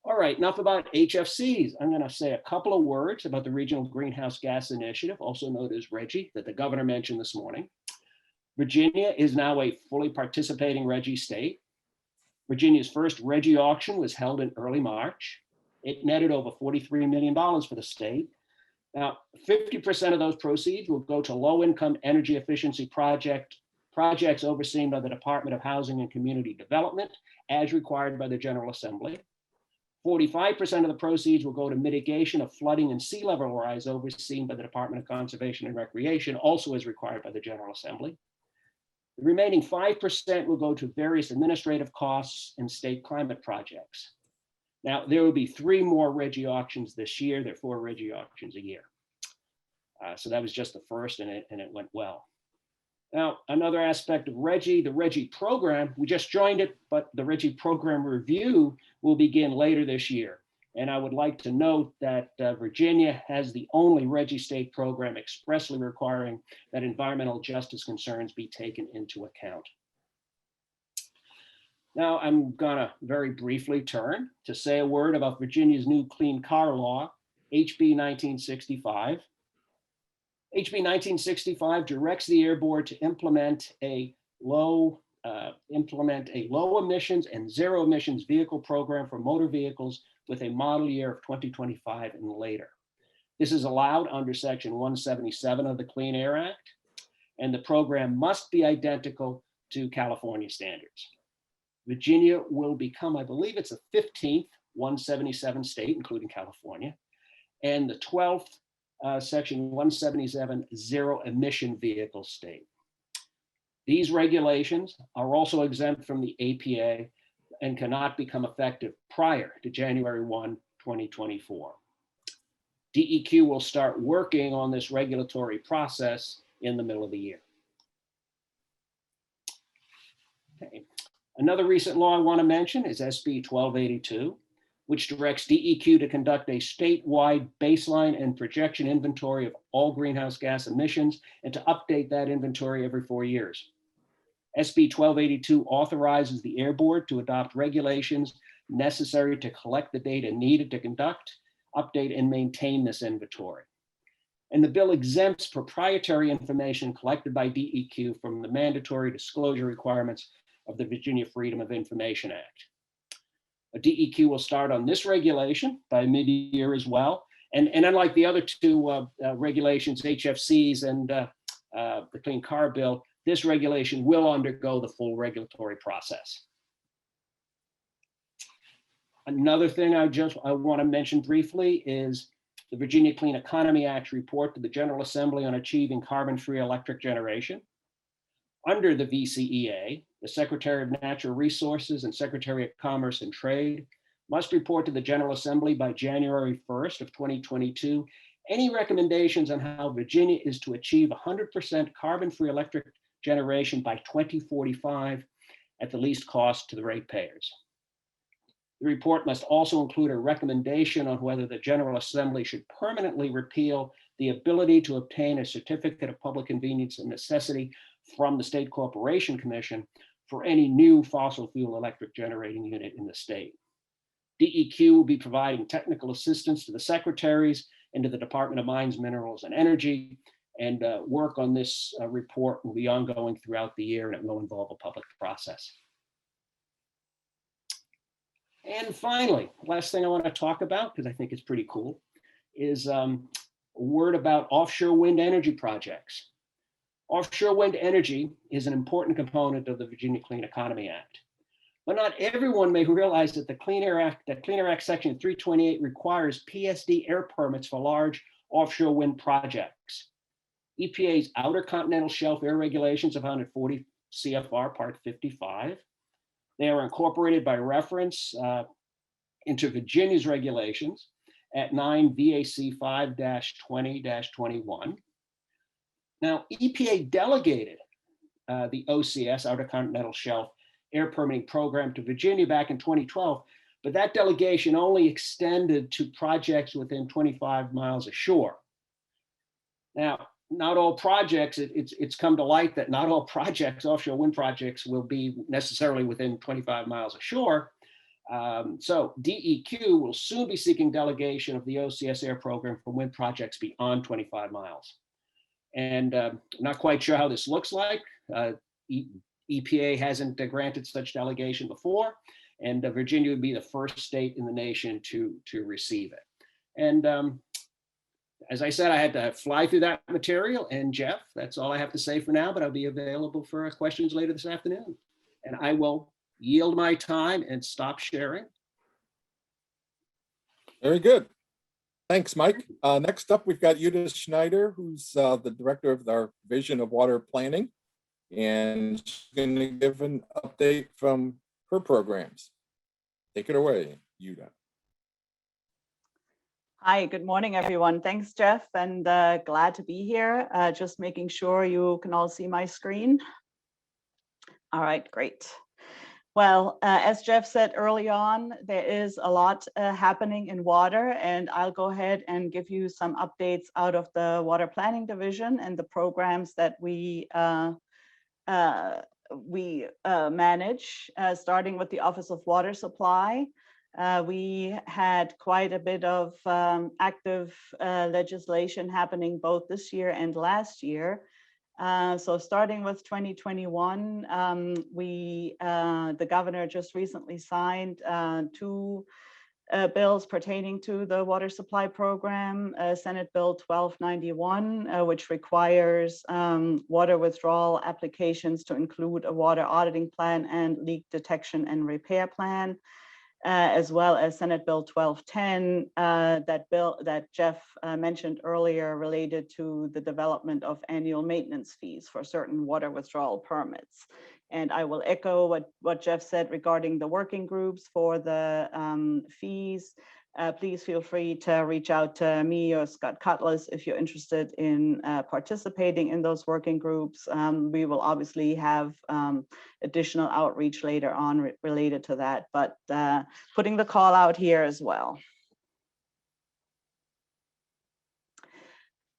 Speaker 5: All right, enough about HFCs. I'm going to say a couple of words about the Regional Greenhouse Gas Initiative, also known as RGGI, that the governor mentioned this morning. Virginia is now a fully participating RGGI state. Virginia's first RGGI auction was held in early March. It netted over $43 million for the state. Now, 50% of those proceeds will go to low-income energy efficiency projects overseen by the Department of Housing and Community Development, as required by the General Assembly. 45% of the proceeds will go to mitigation of flooding and sea level rise overseen by the Department of Conservation and Recreation, also as required by the General Assembly. The remaining 5% will go to various administrative costs and state climate projects. Now, there will be 3 more RGGI auctions this year. There are 4 RGGI auctions a year. So that was just the first, and it went well. Now, another aspect of RGGI, the RGGI program, we just joined it, but the RGGI program review will begin later this year. And I would like to note that Virginia has the only RGGI state program expressly requiring that environmental justice concerns be taken into account. Now, I'm gonna very briefly turn to say a word about Virginia's new clean car law, HB 1965. HB 1965 directs the Air Board to implement a low emissions and zero emissions vehicle program for motor vehicles with a model year of 2025 and later. This is allowed under Section 177 of the Clean Air Act, and the program must be identical to California standards. Virginia will become, I believe it's the 15th 177 state, including California, and the 12th Section 177 zero emission vehicle state. These regulations are also exempt from the APA and cannot become effective prior to January 1, 2024. DEQ will start working on this regulatory process in the middle of the year. Okay. Another recent law I want to mention is SB 1282, which directs DEQ to conduct a statewide baseline and projection inventory of all greenhouse gas emissions and to update that inventory every 4 years. SB 1282 authorizes the Air Board to adopt regulations necessary to collect the data needed to conduct, update, and maintain this inventory. And the bill exempts proprietary information collected by DEQ from the mandatory disclosure requirements of the Virginia Freedom of Information Act. A DEQ will start on this regulation by mid-year as well. And unlike the other 2 regulations, HFCs and the Clean Car Bill, this regulation will undergo the full regulatory process. Another thing I want to mention briefly is the Virginia Clean Economy Act's report to the General Assembly on achieving carbon-free electric generation. Under the VCEA, the Secretary of Natural Resources and Secretary of Commerce and Trade must report to the General Assembly by January 1st of 2022 any recommendations on how Virginia is to achieve 100% carbon-free electric generation by 2045 at the least cost to the ratepayers. The report must also include a recommendation on whether the General Assembly should permanently repeal the ability to obtain a certificate of public convenience and necessity from the State Corporation Commission for any new fossil fuel electric generating unit in the state. DEQ will be providing technical assistance to the secretaries and to the Department of Mines, Minerals, and Energy, and work on this report will be ongoing throughout the year, and it will involve a public process. And finally, last thing I want to talk about, because I think it's pretty cool, is a word about offshore wind energy projects. Offshore wind energy is an important component of the Virginia Clean Economy Act. But not everyone may realize that the Clean Air Act Section 328 requires PSD air permits for large offshore wind projects. EPA's Outer Continental Shelf Air Regulations are found at 40 CFR Part 55. They are incorporated by reference into Virginia's regulations at 9 VAC 5-20-21. Now, EPA delegated the OCS, Outer Continental Shelf Air Permitting Program, to Virginia back in 2012, but that delegation only extended to projects within 25 miles of shore. Now, not all projects, it's come to light that not all projects, offshore wind projects, will be necessarily within 25 miles of shore. So DEQ will soon be seeking delegation of the OCS air program for wind projects beyond 25 miles. And not quite sure how this looks like. EPA hasn't granted such delegation before, and Virginia would be the first state in the nation to receive it. And as I said, I had to fly through that material. And Jeff, that's all I have to say for now, but I'll be available for questions later this afternoon. And I will yield my time and stop sharing.
Speaker 2: Very good. Thanks, Mike. Next up, we've got Judith Schneider, who's the director of our Division of Water Planning, and she's going to give an update from her programs. Take it away, Judith.
Speaker 6: Hi, good morning, everyone. Thanks, Jeff, and glad to be here. Just making sure you can all see my screen. All right, great. Well, as Jeff said early on, there is a lot happening in water, and I'll go ahead and give you some updates out of the Water Planning Division and the programs that we manage, starting with the Office of Water Supply. We had quite a bit of active legislation happening both this year and last year. So starting with 2021, the governor just recently signed two bills pertaining to the water supply program, Senate Bill 1291, which requires water withdrawal applications to include a water auditing plan and leak detection and repair plan. As well as Senate Bill 1210, that bill that Jeff mentioned earlier, related to the development of annual maintenance fees for certain water withdrawal permits. And I will echo what Jeff said regarding the working groups for the fees. Please feel free to reach out to me or Scott Cutlass if you're interested in participating in those working groups. We will obviously have additional outreach later on related to that, but putting the call out here as well.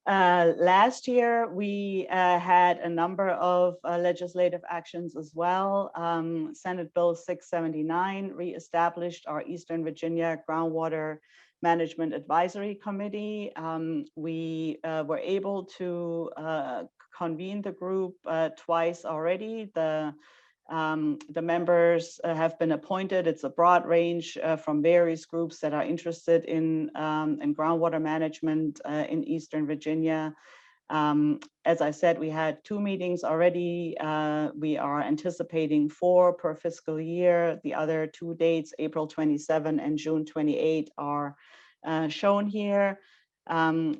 Speaker 6: Last year, we had a number of legislative actions as well. Senate Bill 679 reestablished our Eastern Virginia Groundwater Management Advisory Committee. We were able to convene the group twice already. The members have been appointed. It's a broad range from various groups that are interested in groundwater management in Eastern Virginia. As I said, we had 2 meetings already. We are anticipating 4 per fiscal year. The other 2 dates, April 27 and June 28, are shown here.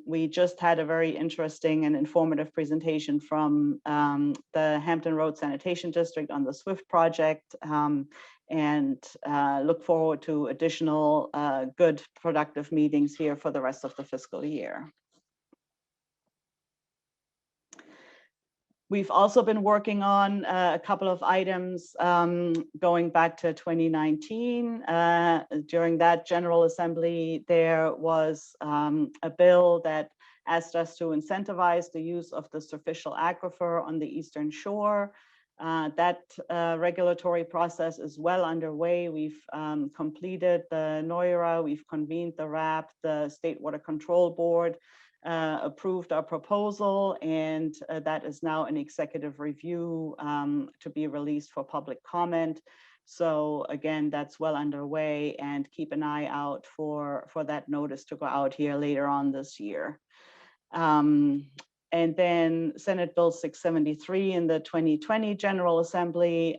Speaker 6: We just had a very interesting and informative presentation from the Hampton Road Sanitation District on the SWIFT project, and look forward to additional good, productive meetings here for the rest of the fiscal year. We've also been working on a couple of items going back to 2019. During that General Assembly, there was a bill that asked us to incentivize the use of the superficial aquifer on the Eastern Shore. That regulatory process is well underway. We've completed the NOIRA, we've convened the RAP, the State Water Control Board approved our proposal, and that is now an executive review to be released for public comment. So again, that's well underway, and keep an eye out for that notice to go out here later on this year. And then Senate Bill 673 in the 2020 General Assembly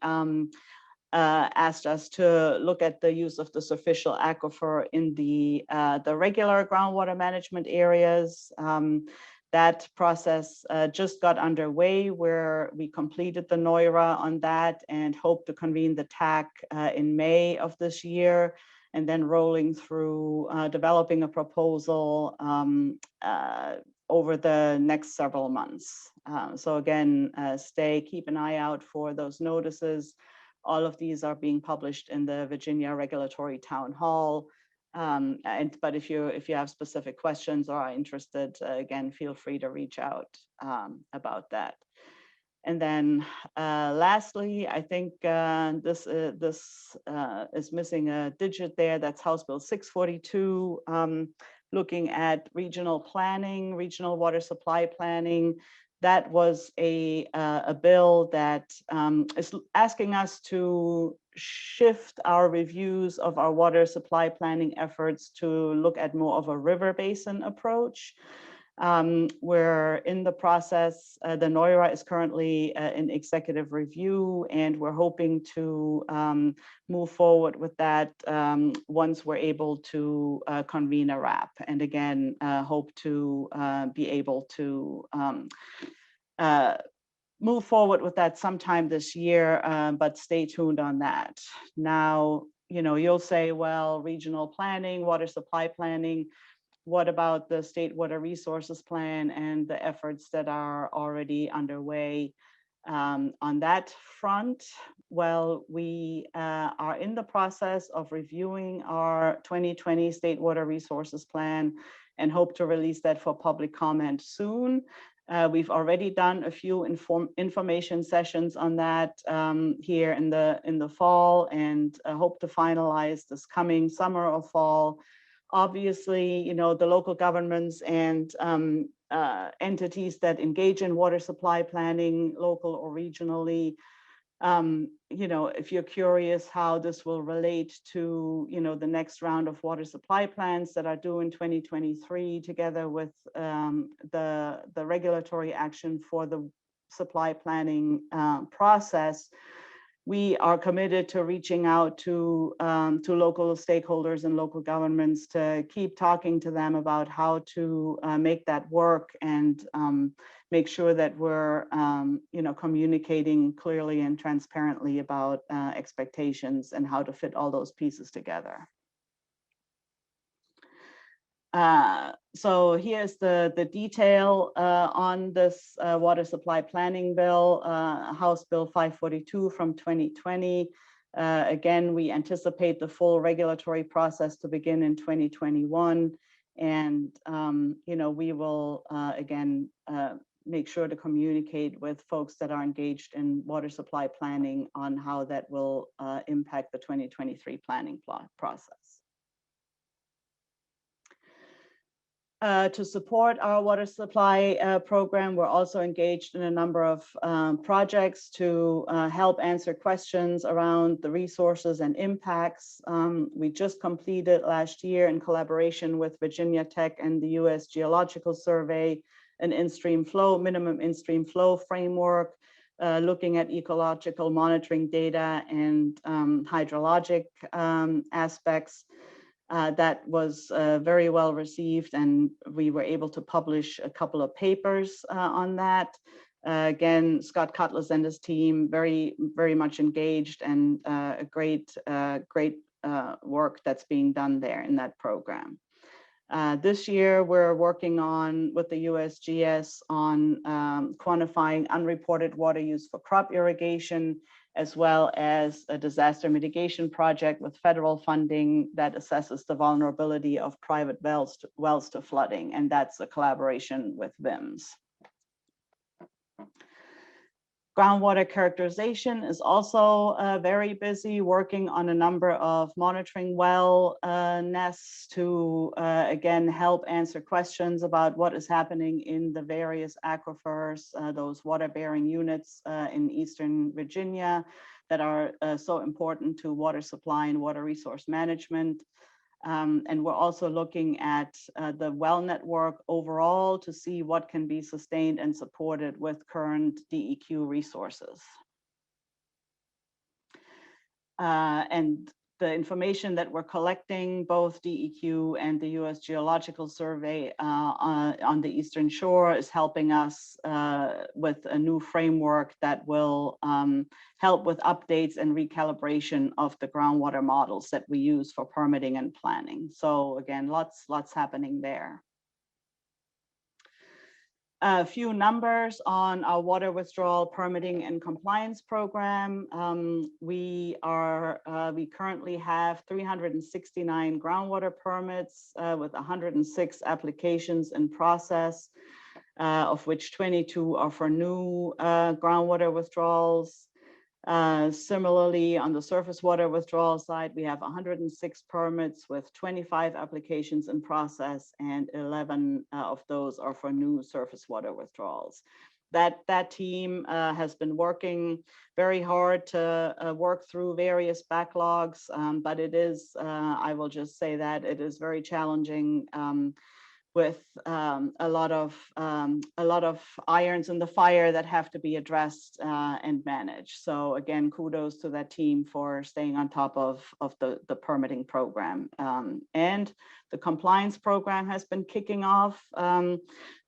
Speaker 6: asked us to look at the use of the superficial aquifer in the regular groundwater management areas. That process just got underway, where we completed the NOIRA on that and hope to convene the TAC in May of this year, and then rolling through developing a proposal over the next several months. So again, keep an eye out for those notices. All of these are being published in the Virginia Regulatory Town Hall. But if you have specific questions or are interested, again, feel free to reach out about that. And then lastly, I think this is missing a digit there. That's House Bill 642, looking at regional planning, regional water supply planning. That was a bill that is asking us to shift our reviews of our water supply planning efforts to look at more of a river basin approach. We're in the process, the NOIRA is currently in executive review, and we're hoping to move forward with that once we're able to convene a RAP. And again, hope to be able to move forward with that sometime this year, but stay tuned on that. Now, you'll say, well, regional planning, water supply planning, what about the State Water Resources Plan and the efforts that are already underway on that front? Well, we are in the process of reviewing our 2020 State Water Resources Plan and hope to release that for public comment soon. We've already done a few information sessions on that here in the fall, and hope to finalize this coming summer or fall. Obviously, the local governments and entities that engage in water supply planning, local or regionally, if you're curious how this will relate to, the next round of water supply plans that are due in 2023, together with the regulatory action for the supply planning process, we are committed to reaching out to local stakeholders and local governments to keep talking to them about how to make that work and make sure that we're communicating clearly and transparently about expectations and how to fit all those pieces together. So here's the detail on this water supply planning bill, House Bill 542 from 2020. Again, we anticipate the full regulatory process to begin in 2021. And, we will, again, make sure to communicate with folks that are engaged in water supply planning on how that will impact the 2023 planning process. To support our water supply program, we're also engaged in a number of projects to help answer questions around the resources and impacts. We just completed last year, in collaboration with Virginia Tech and the U.S. Geological Survey, an minimum in-stream flow framework, looking at ecological monitoring data and hydrologic aspects. That was very well received, and we were able to publish a couple of papers on that. Again, Scott Cutlass and his team very, very much engaged, and a great work that's being done there in that program. This year, we're working with the USGS on quantifying unreported water use for crop irrigation, as well as a disaster mitigation project with federal funding that assesses the vulnerability of private wells to flooding, and that's a collaboration with VIMS. Groundwater characterization is also very busy, working on a number of monitoring well nests to, again, help answer questions about what is happening in the various aquifers, those water-bearing units in Eastern Virginia that are so important to water supply and water resource management. And we're also looking at the well network overall to see what can be sustained and supported with current DEQ resources. And the information that we're collecting, both DEQ and the U.S. Geological Survey on the Eastern Shore, is helping us with a new framework that will help with updates and recalibration of the groundwater models that we use for permitting and planning. So again, lots happening there. A few numbers on our water withdrawal permitting and compliance program. We currently have 369 groundwater permits with 106 applications in process, of which 22 are for new groundwater withdrawals. Similarly, on the surface water withdrawal side, we have 106 permits with 25 applications in process, and 11 of those are for new surface water withdrawals. That team has been working very hard to work through various backlogs, but it is, I will just say that it is very challenging with a lot of irons in the fire that have to be addressed and managed. So again, kudos to that team for staying on top of the permitting program. And the compliance program has been kicking off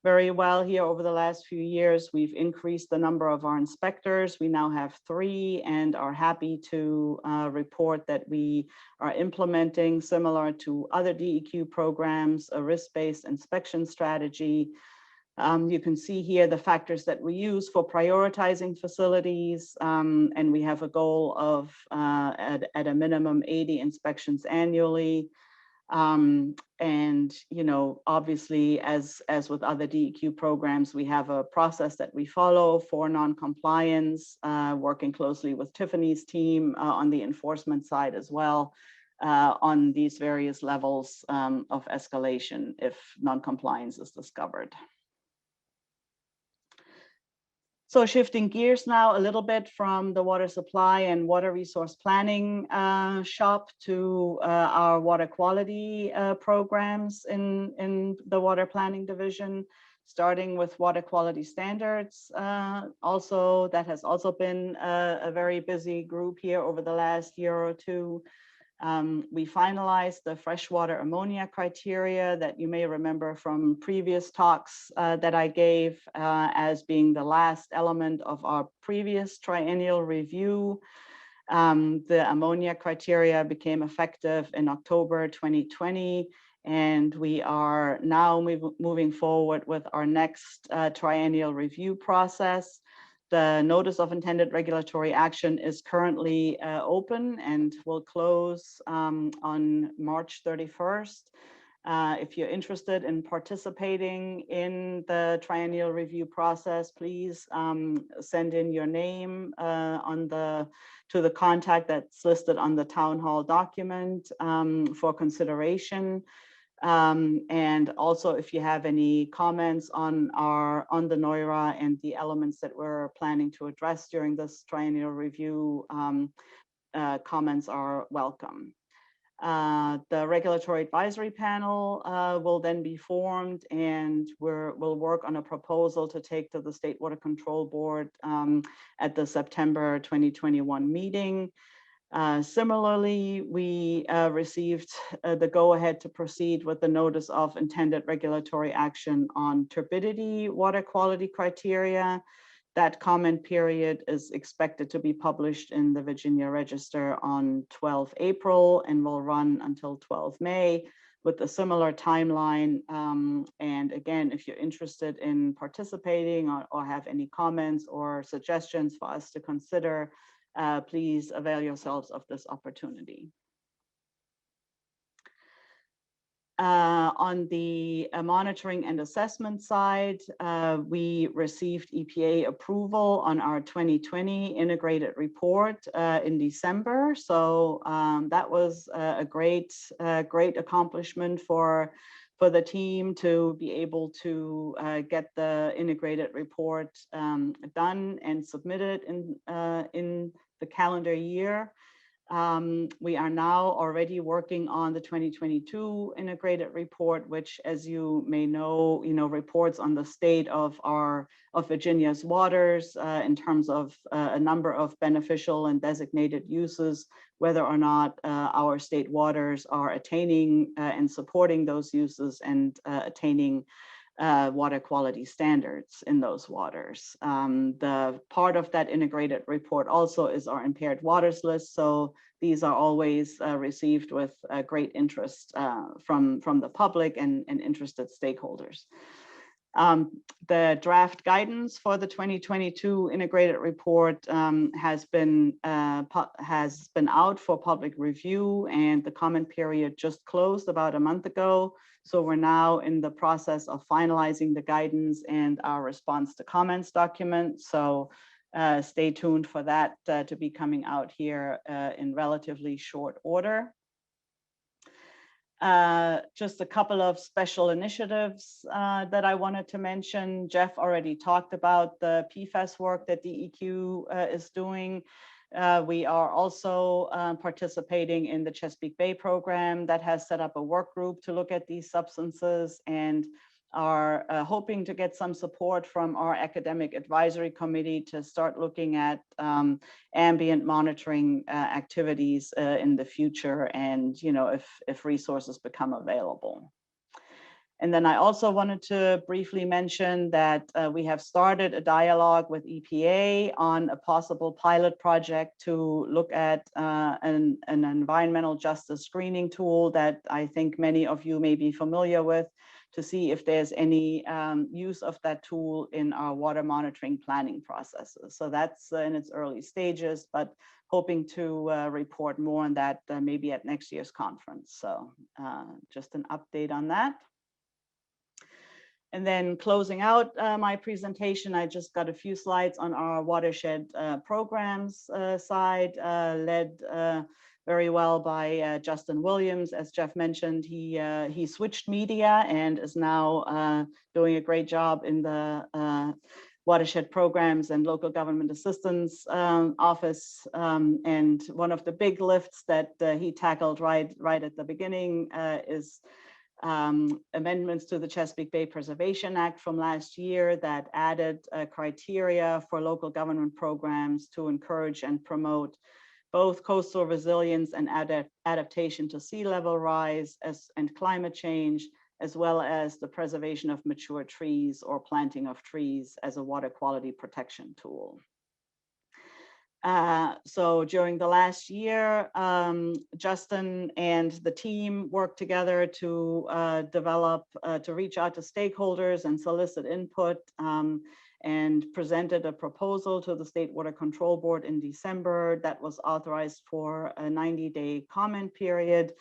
Speaker 6: very well here over the last few years. We've increased the number of our inspectors. We now have 3 and are happy to report that we are implementing, similar to other DEQ programs, a risk-based inspection strategy. You can see here the factors that we use for prioritizing facilities, and we have a goal of at a minimum 80 inspections annually. And, you know, obviously, as with other DEQ programs, we have a process that we follow for non-compliance, working closely with Tiffany's team on the enforcement side as well, on these various levels of escalation if non-compliance is discovered. So shifting gears now a little bit from the water supply and water resource planning shop to our water quality programs in the water planning division, starting with water quality standards. Also, that has also been a very busy group here over the last year or two. We finalized the freshwater ammonia criteria that you may remember from previous talks that I gave as being the last element of our previous triennial review. The ammonia criteria became effective in October 2020, and we are now moving forward with our next triennial review process. The notice of intended regulatory action is currently open and will close on March 31st. If you're interested in participating in the triennial review process, please send in your name to the contact that's listed on the town hall document for consideration. And also, if you have any comments on the NOIRA and the elements that we're planning to address during this triennial review, comments are welcome. The regulatory advisory panel will then be formed, and we'll work on a proposal to take to the State Water Control Board at the September 2021 meeting. Similarly, we received the go-ahead to proceed with the notice of intended regulatory action on turbidity water quality criteria. That comment period is expected to be published in the Virginia Register on 12 April and will run until 12 May with a similar timeline. And again, if you're interested in participating or have any comments or suggestions for us to consider, please avail yourselves of this opportunity. On the monitoring and assessment side, we received EPA approval on our 2020 integrated report in December. So that was a great accomplishment for the team to be able to get the integrated report done and submitted in the calendar year. We are now already working on the 2022 integrated report, which, as you may know, reports on the state of Virginia's waters in terms of a number of beneficial and designated uses, whether or not our state waters are attaining and supporting those uses and attaining water quality standards in those waters. The part of that integrated report also is our impaired waters list. So these are always received with great interest from the public and interested stakeholders. The draft guidance for the 2022 integrated report has been out for public review, and the comment period just closed about a month ago. So we're now in the process of finalizing the guidance and our response to comments document. So stay tuned for that to be coming out here in relatively short order. Just a couple of special initiatives that I wanted to mention. Jeff already talked about the PFAS work that DEQ is doing. We are also participating in the Chesapeake Bay program that has set up a work group to look at these substances, and are hoping to get some support from our academic advisory committee to start looking at ambient monitoring activities in the future, and if resources become available. And then I also wanted to briefly mention that we have started a dialogue with EPA on a possible pilot project to look at an environmental justice screening tool that I think many of you may be familiar with, to see if there's any use of that tool in our water monitoring planning processes. So that's in its early stages, but hoping to report more on that maybe at next year's conference. So just an update on that. And then closing out my presentation, I just got a few slides on our watershed programs side, led very well by Justin Williams. As Jeff mentioned, he switched media and is now doing a great job in the watershed programs and local government assistance office. And one of the big lifts that he tackled right at the beginning is amendments to the Chesapeake Bay Preservation Act from last year that added criteria for local government programs to encourage and promote both coastal resilience and adaptation to sea level rise and climate change, as well as the preservation of mature trees or planting of trees as a water quality protection tool. So during the last year, Justin and the team worked together to to reach out to stakeholders and solicit input, and presented a proposal to the State Water Control Board in December that was authorized for a 90-day comment period,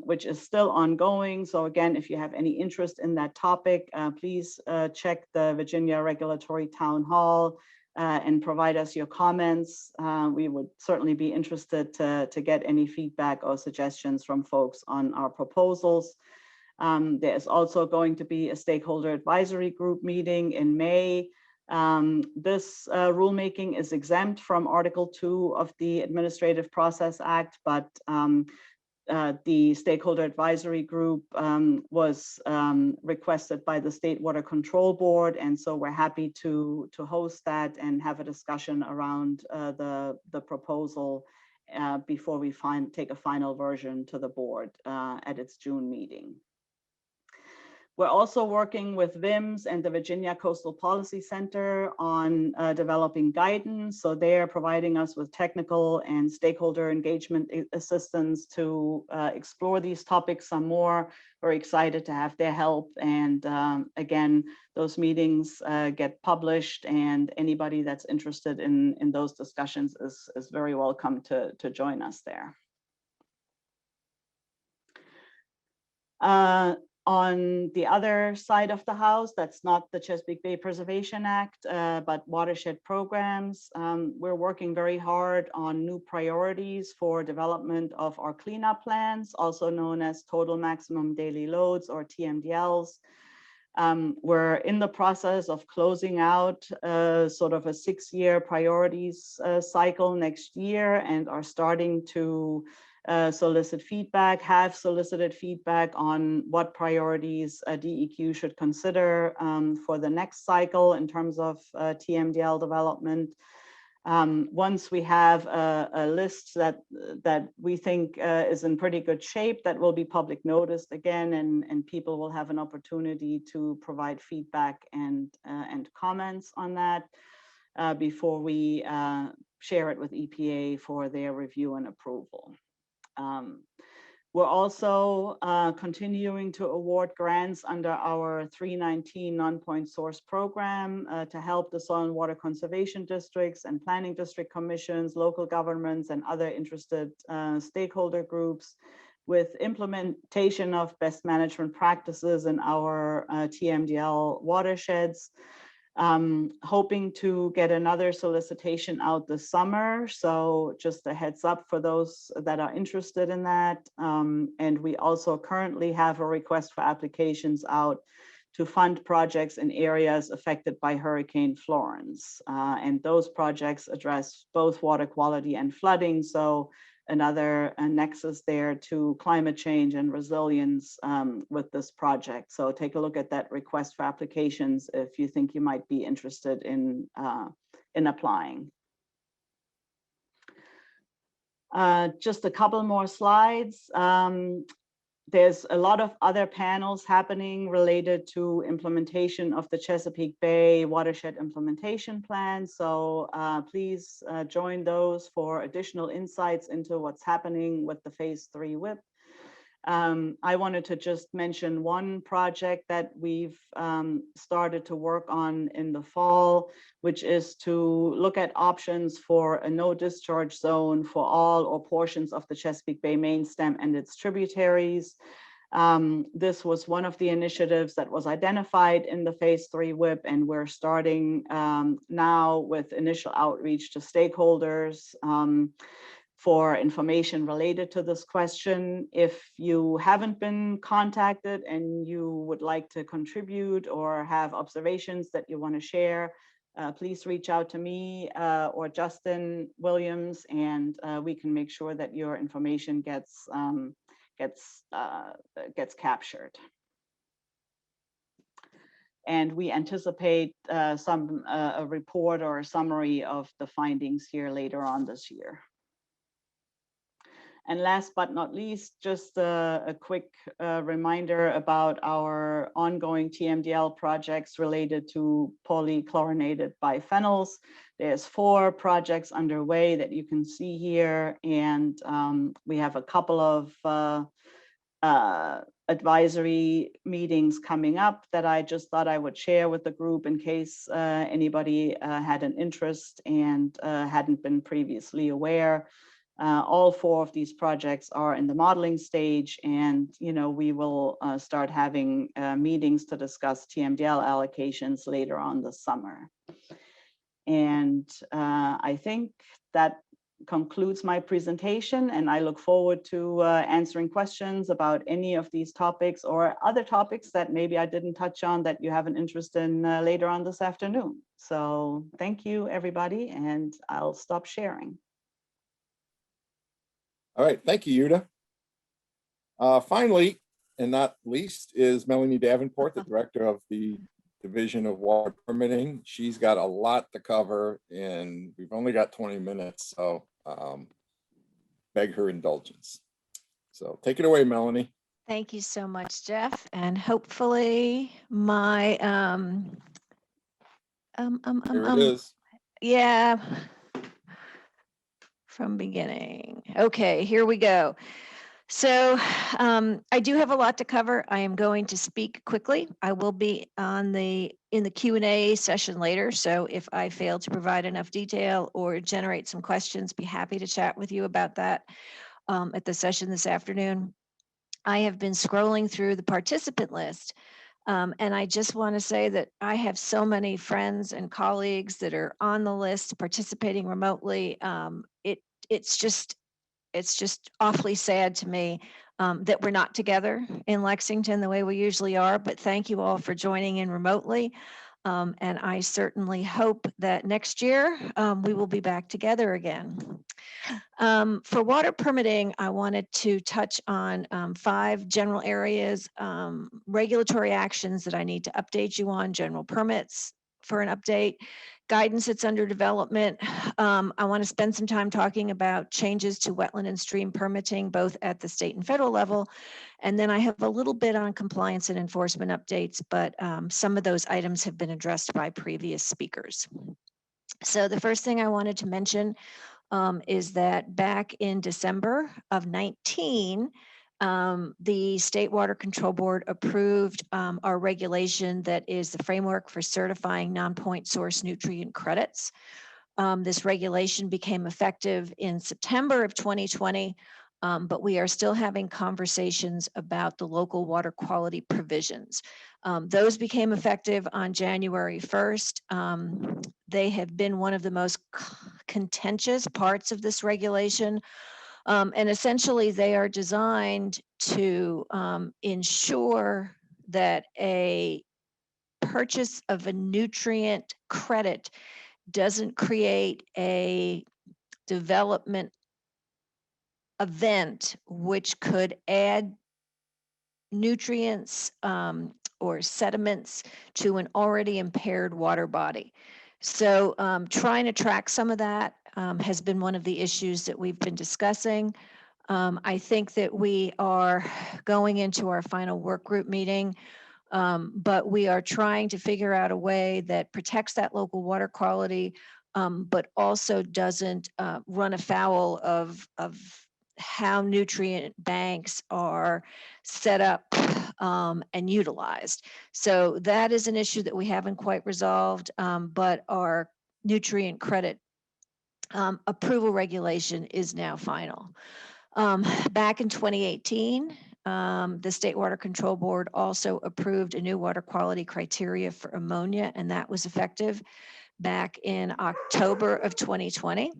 Speaker 6: which is still ongoing. So again, if you have any interest in that topic, please check the Virginia Regulatory Town Hall and provide us your comments. We would certainly be interested to get any feedback or suggestions from folks on our proposals. There is also going to be a stakeholder advisory group meeting in May. This rulemaking is exempt from Article 2 of the Administrative Process Act, but the stakeholder advisory group was requested by the State Water Control Board, and so we're happy to host that and have a discussion around the proposal before we take a final version to the board at its June meeting. We're also working with VIMS and the Virginia Coastal Policy Center on developing guidance. So they're providing us with technical and stakeholder engagement assistance to explore these topics some more. We're excited to have their help. And again, those meetings get published, and anybody that's interested in those discussions is very welcome to join us there. On the other side of the house, that's not the Chesapeake Bay Preservation Act, but watershed programs. We're working very hard on new priorities for development of our cleanup plans, also known as total maximum daily loads, or TMDLs. We're in the process of closing out sort of a 6-year priorities cycle next year, and are starting to solicit feedback, have solicited feedback on what priorities DEQ should consider for the next cycle in terms of TMDL development. Once we have a list that we think is in pretty good shape, that will be public noticed again, and people will have an opportunity to provide feedback and comments on that before we share it with EPA for their review and approval. We're also continuing to award grants under our 319 non-point source program to help the soil and water conservation districts and planning district commissions, local governments, and other interested stakeholder groups with implementation of best management practices in our Tmdl watersheds. Hoping to get another solicitation out this summer. So just a heads up for those that are interested in that. And we also currently have a request for applications out to fund projects in areas affected by Hurricane Florence. And those projects address both water quality and flooding. So another nexus there to climate change and resilience with this project. So take a look at that request for applications if you think you might be interested in applying. Just a couple more slides. There's a lot of other panels happening related to implementation of the Chesapeake Bay Watershed Implementation Plan. So please join those for additional insights into what's happening with the Phase 3 WIP. I wanted to just mention one project that we've started to work on in the fall, which is to look at options for a no discharge zone for all or portions of the Chesapeake Bay main stem and its tributaries. This was one of the initiatives that was identified in the Phase 3 WIP, and we're starting now with initial outreach to stakeholders for information related to this question. If you haven't been contacted and you would like to contribute or have observations that you want to share, please reach out to me or Justin Williams, and we can make sure that your information gets captured. And we anticipate a report or a summary of the findings here later on this year. And last but not least, just a quick reminder about our ongoing Tmdl projects related to polychlorinated biphenyls. There's 4 projects underway that you can see here, and we have a couple of advisory meetings coming up that I just thought I would share with the group in case anybody had an interest and hadn't been previously aware. All 4 of these projects are in the modeling stage, and we will start having meetings to discuss Tmdl allocations later on this summer. And I think that concludes my presentation, and I look forward to answering questions about any of these topics or other topics that maybe I didn't touch on that you have an interest in later on this afternoon. So thank you, everybody, and I'll stop sharing.
Speaker 2: All right, thank you, Yuta. Finally, and not least, is Melanie Davenport, the director of the Division of Water Permitting. She's got a lot to cover, and we've only got 20 minutes, so beg her indulgence. So take it away, Melanie.
Speaker 7: Thank you so much, Jeff, and hopefully my
Speaker 2: Here it is.
Speaker 7: yeah, from beginning. Okay, here we go. So I do have a lot to cover. I am going to speak quickly. I will be in the Q&A session later. So if I fail to provide enough detail or generate some questions, be happy to chat with you about that at the session this afternoon. I have been scrolling through the participant list, and I just want to say that I have so many friends and colleagues that are on the list participating remotely. It's just awfully sad to me that we're not together in Lexington the way we usually are, but thank you all for joining in remotely. And I certainly hope that next year we will be back together again. For water permitting, I wanted to touch on 5 general areas, regulatory actions that I need to update you on, general permits for an update, guidance that's under development. I want to spend some time talking about changes to wetland and stream permitting, both at the state and federal level. And then I have a little bit on compliance and enforcement updates, but some of those items have been addressed by previous speakers. So the first thing I wanted to mention is that back in December of 19, The State Water Control Board approved our regulation that is the framework for certifying non-point source nutrient credits. This regulation became effective in September of 2020, but we are still having conversations about the local water quality provisions. Those became effective on January 1st. They have been one of the most contentious parts of this regulation. And essentially they are designed to ensure that a purchase of a nutrient credit doesn't create a development event which could add nutrients or sediments to an already impaired water body. So trying to track some of that has been one of the issues that we've been discussing. I think that we are going into our final work group meeting, but we are trying to figure out a way that protects that local water quality, but also doesn't run afoul of how nutrient banks are set up and utilized. So that is an issue that we haven't quite resolved, but our nutrient credit approval regulation is now final. Back in 2018, the State Water Control Board also approved a new water quality criteria for ammonia, and that was effective back in October of 2020.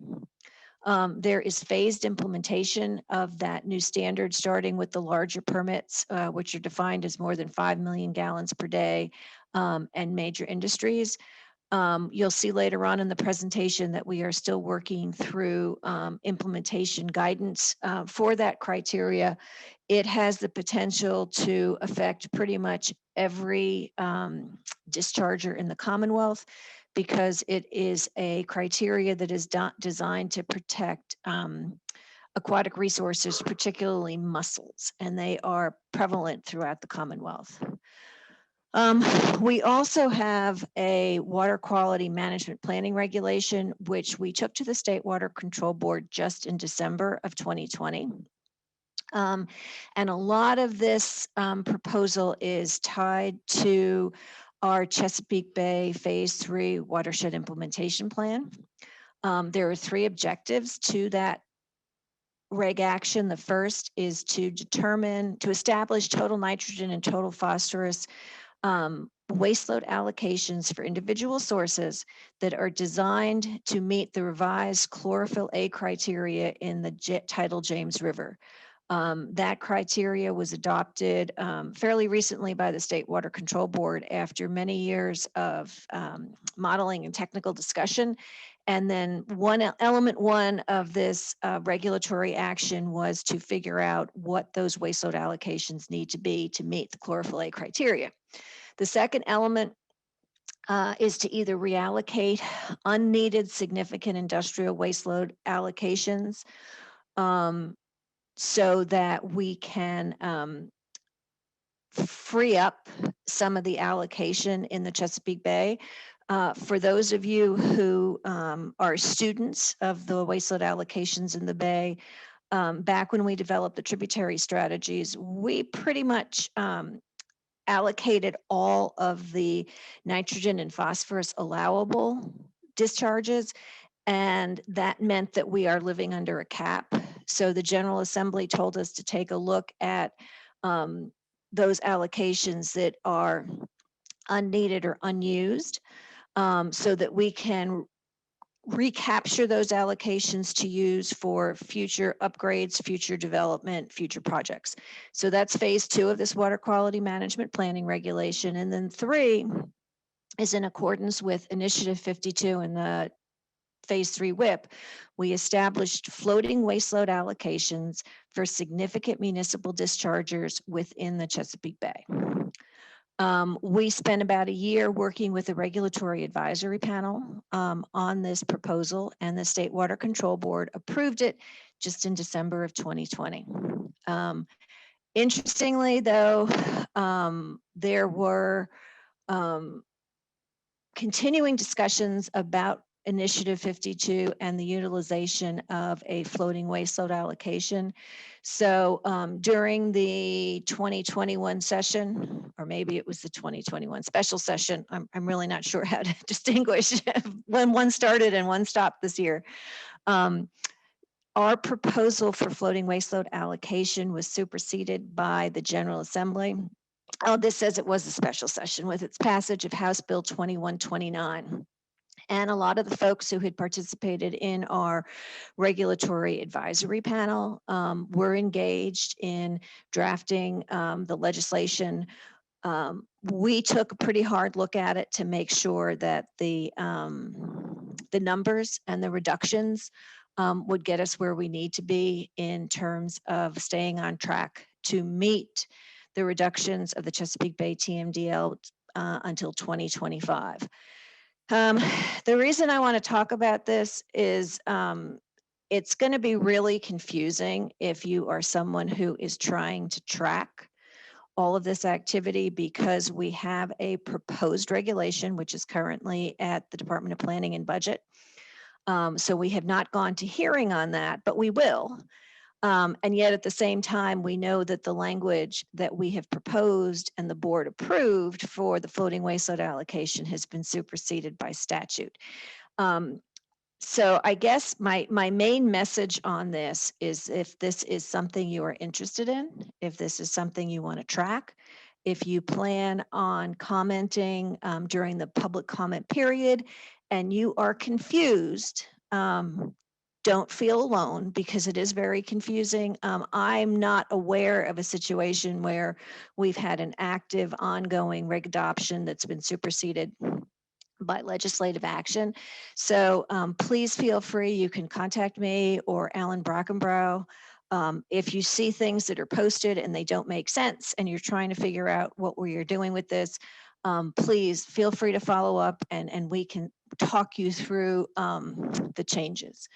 Speaker 7: There is phased implementation of that new standard, starting with the larger permits, which are defined as more than 5 million gallons per day, and major industries. You'll see later on in the presentation that we are still working through implementation guidance for that criteria. It has the potential to affect pretty much every discharger in the Commonwealth, because it is a criteria that is designed to protect aquatic resources, particularly mussels, and they are prevalent throughout the Commonwealth. We also have a water quality management planning regulation, which we took to the State Water Control Board just in December of 2020. And a lot of this proposal is tied to our Chesapeake Bay Phase 3 Watershed Implementation Plan. There are 3 objectives to that reg action. The first is to establish total nitrogen and total phosphorus waste load allocations for individual sources that are designed to meet the revised chlorophyll A criteria in the tidal James River. That criteria was adopted fairly recently by the State Water Control Board after many years of modeling and technical discussion. And then element one of this regulatory action was to figure out what those waste load allocations need to be to meet the chlorophyll A criteria. The second element is to either reallocate unneeded significant industrial waste load allocations so that we can free up some of the allocation in the Chesapeake Bay. For those of you who are students of the waste load allocations in the Bay, back when we developed the tributary strategies, we pretty much allocated all of the nitrogen and phosphorus allowable discharges, and that meant that we are living under a cap. So the General Assembly told us to take a look at those allocations that are unneeded or unused, so that we can recapture those allocations to use for future upgrades, future development, future projects. So that's phase 2 of this water quality management planning regulation. And then 3 is in accordance with Initiative 52 in the phase 3 WIP. We established floating waste load allocations for significant municipal dischargers within the Chesapeake Bay. We spent about a year working with the regulatory advisory panel on this proposal, and the State Water Control Board approved it just in December of 2020. Interestingly, though, there were continuing discussions about Initiative 52 and the utilization of a floating waste load allocation. So during the 2021 session, or maybe it was the 2021 special session, I'm really not sure how to distinguish when one started and one stopped this year. Our proposal for floating waste load allocation was superseded by the General Assembly. Oh, this says it was a special session with its passage of House Bill 2129. And a lot of the folks who had participated in our regulatory advisory panel were engaged in drafting the legislation. We took a pretty hard look at it to make sure that the numbers and the reductions would get us where we need to be in terms of staying on track to meet the reductions of the Chesapeake Bay Tmdl until 2025. The reason I want to talk about this is it's going to be really confusing if you are someone who is trying to track all of this activity, because we have a proposed regulation, which is currently at the Department of Planning and Budget. So we have not gone to hearing on that, but we will. And yet at the same time, we know that the language that we have proposed and the board approved for the floating waste load allocation has been superseded by statute. So I guess my main message on this is, if this is something you are interested in, if this is something you want to track, if you plan on commenting during the public comment period and you are confused, don't feel alone, because it is very confusing. I'm not aware of a situation where we've had an active, ongoing reg adoption that's been superseded by legislative action. So please feel free. You can contact me or Alan Brockenbrough. If you see things that are posted and they don't make sense and you're trying to figure out what we're doing with this, please feel free to follow up and we can talk you through the changes.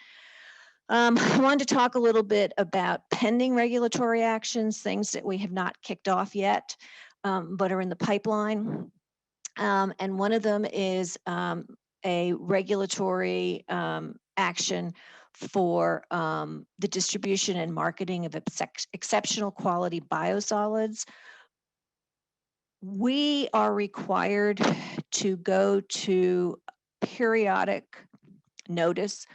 Speaker 7: I wanted to talk a little bit about pending regulatory actions, things that we have not kicked off yet, but are in the pipeline. And one of them is a regulatory action for the distribution and marketing of exceptional quality biosolids. We are required to go to periodic notice,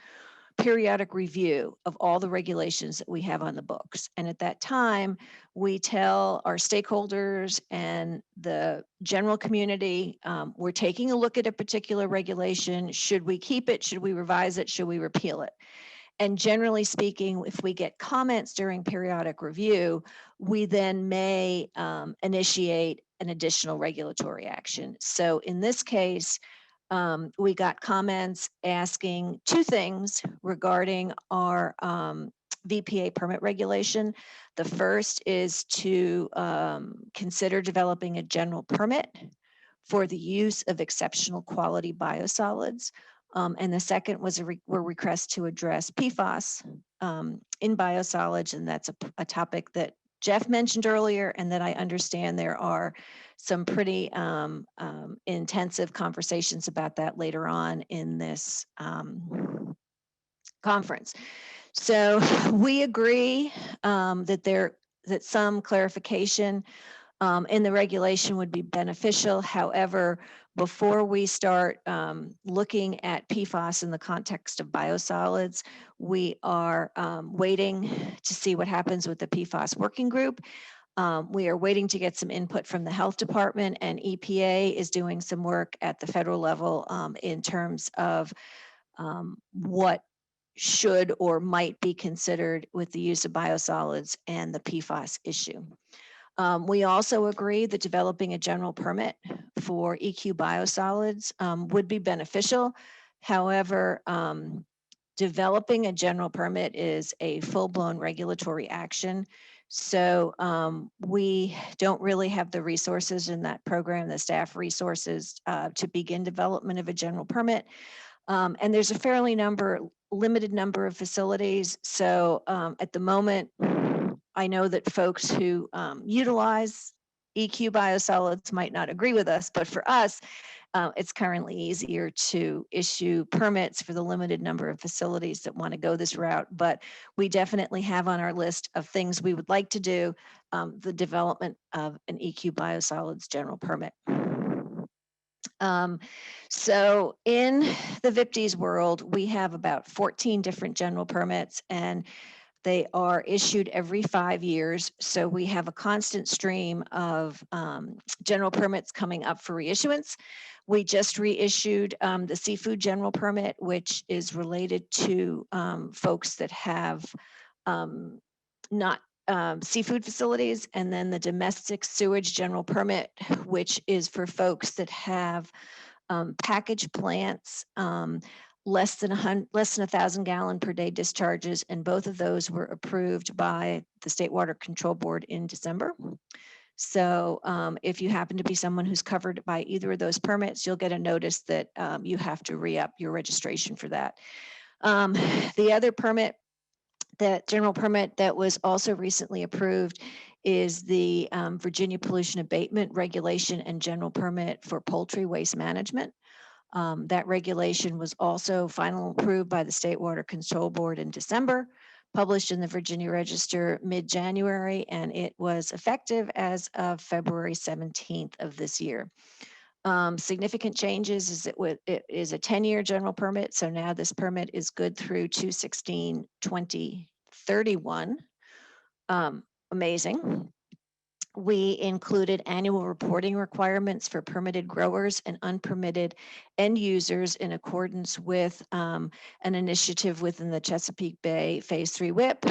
Speaker 7: periodic review of all the regulations that we have on the books. And at that time, we tell our stakeholders and the general community, we're taking a look at a particular regulation. Should we keep it? Should we revise it? Should we repeal it? And generally speaking, if we get comments during periodic review, we then may initiate an additional regulatory action. So in this case, we got comments asking two things regarding our VPA permit regulation. The first is to consider developing a general permit for the use of exceptional quality biosolids. And the second was a request to address PFAS in biosolids, and that's a topic that Jeff mentioned earlier, and that I understand there are some pretty intensive conversations about that later on in this conference. So we agree that some clarification in the regulation would be beneficial. However, before we start looking at PFAS in the context of biosolids, we are waiting to see what happens with the PFAS working group. We are waiting to get some input from the health department, and EPA is doing some work at the federal level in terms of what should or might be considered with the use of biosolids and the PFAS issue. We also agree that developing a general permit for EQ biosolids would be beneficial. However, developing a general permit is a full-blown regulatory action. So we don't really have the resources in that program, the staff resources to begin development of a general permit. And there's a fairly limited number of facilities. So at the moment, I know that folks who utilize EQ biosolids might not agree with us, but for us, It's currently easier to issue permits for the limited number of facilities that want to go this route, but we definitely have on our list of things we would like to do the development of an EQ biosolids general permit. So in the VIPDs world, we have about 14 different general permits, and they are issued every 5 years. So we have a constant stream of general permits coming up for reissuance. We just reissued the seafood general permit, which is related to folks that have not seafood facilities, and then the domestic sewage general permit, which is for folks that have packaged plants, less than 1,000 gallon per day discharges, and both of those were approved by the State Water Control Board in December. So if you happen to be someone who's covered by either of those permits, you'll get a notice that you have to re-up your registration for that. The other permit, that general permit that was also recently approved, is the Virginia Pollution Abatement Regulation and General Permit for Poultry Waste Management. That regulation was also final approved by the State Water Control Board in December, published in the Virginia Register mid-January, and it was effective as of February 17th of this year. Significant changes is it is a 10-year general permit, so now this permit is good through 2/16/2031. Amazing. We included annual reporting requirements for permitted growers and unpermitted end users in accordance with an initiative within the Chesapeake Bay Phase 3 WIP.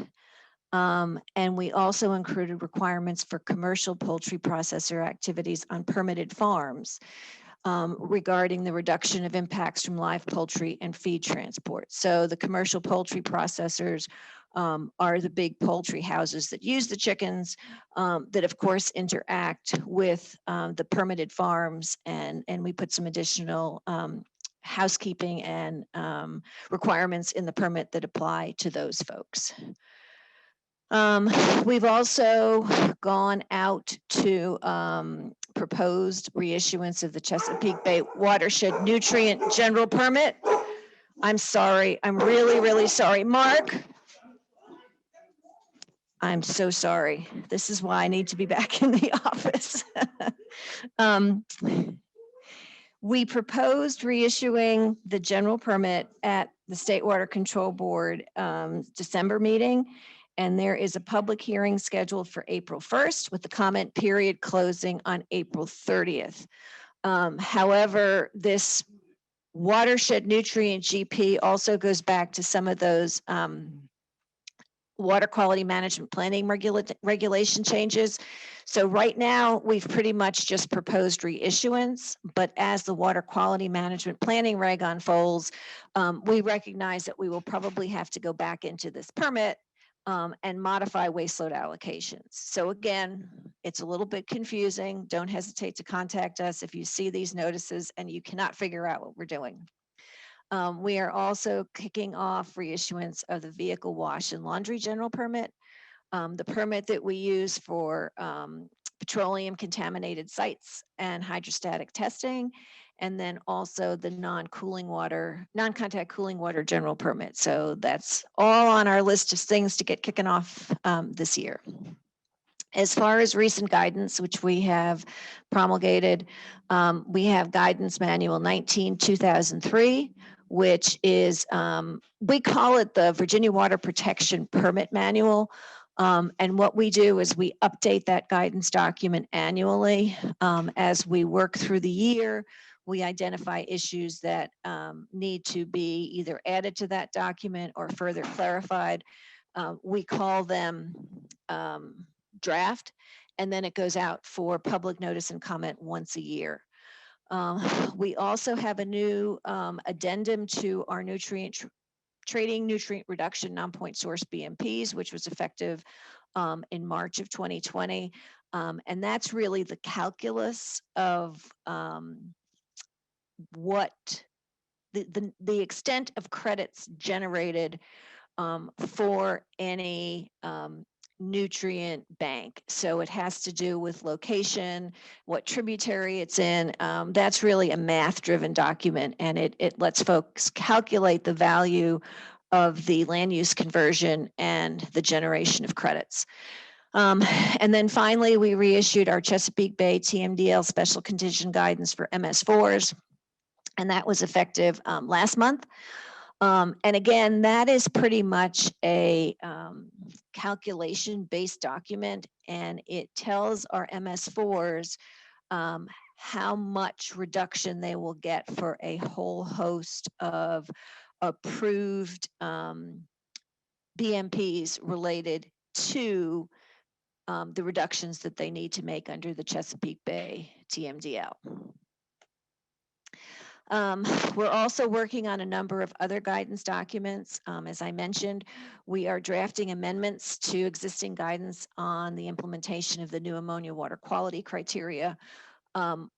Speaker 7: And we also included requirements for commercial poultry processor activities on permitted farms regarding the reduction of impacts from live poultry and feed transport. So the commercial poultry processors are the big poultry houses that use the chickens, that of course interact with the permitted farms, and we put some additional housekeeping and requirements in the permit that apply to those folks. We've also gone out to proposed reissuance of the Chesapeake Bay Watershed Nutrient General Permit. I'm sorry, I'm really, really sorry. Mark, I'm so sorry. This is why I need to be back in the office. We proposed reissuing the general permit at the State Water Control Board December meeting, and there is a public hearing scheduled for April 1st with the comment period closing on April 30th. However, this watershed nutrient GP also goes back to some of those water quality management planning regulation changes. So right now, we've pretty much just proposed reissuance, but as the water quality management planning reg unfolds, we recognize that we will probably have to go back into this permit and modify waste load allocations. So again, it's a little bit confusing. Don't hesitate to contact us if you see these notices and you cannot figure out what we're doing. We are also kicking off reissuance of the vehicle wash and laundry general permit, the permit that we use for petroleum contaminated sites and hydrostatic testing, and then also the non-contact cooling water general permit. So that's all on our list of things to get kicking off this year. As far as recent guidance, which we have promulgated, we have Guidance Manual 19/2003, which is, we call it the Virginia Water Protection Permit Manual. And what we do is we update that guidance document annually. As we work through the year, we identify issues that need to be either added to that document or further clarified. We call them draft, and then it goes out for public notice and comment once a year. We also have a new addendum to our trading nutrient reduction non-point source BMPs, which was effective in March of 2020. And that's really the calculus of what the extent of credits generated for any nutrient bank. So it has to do with location, what tributary it's in. That's really a math-driven document, and it lets folks calculate the value of the land use conversion and the generation of credits. And then finally, we reissued our Chesapeake Bay Tmdl special condition guidance for MS4s, and that was effective last month. And again, that is pretty much a calculation-based document, and it tells our MS4s how much reduction they will get for a whole host of approved BMPs related to the reductions that they need to make under the Chesapeake Bay Tmdl. We're also working on a number of other guidance documents. As I mentioned, we are drafting amendments to existing guidance on the implementation of the new ammonia water quality criteria.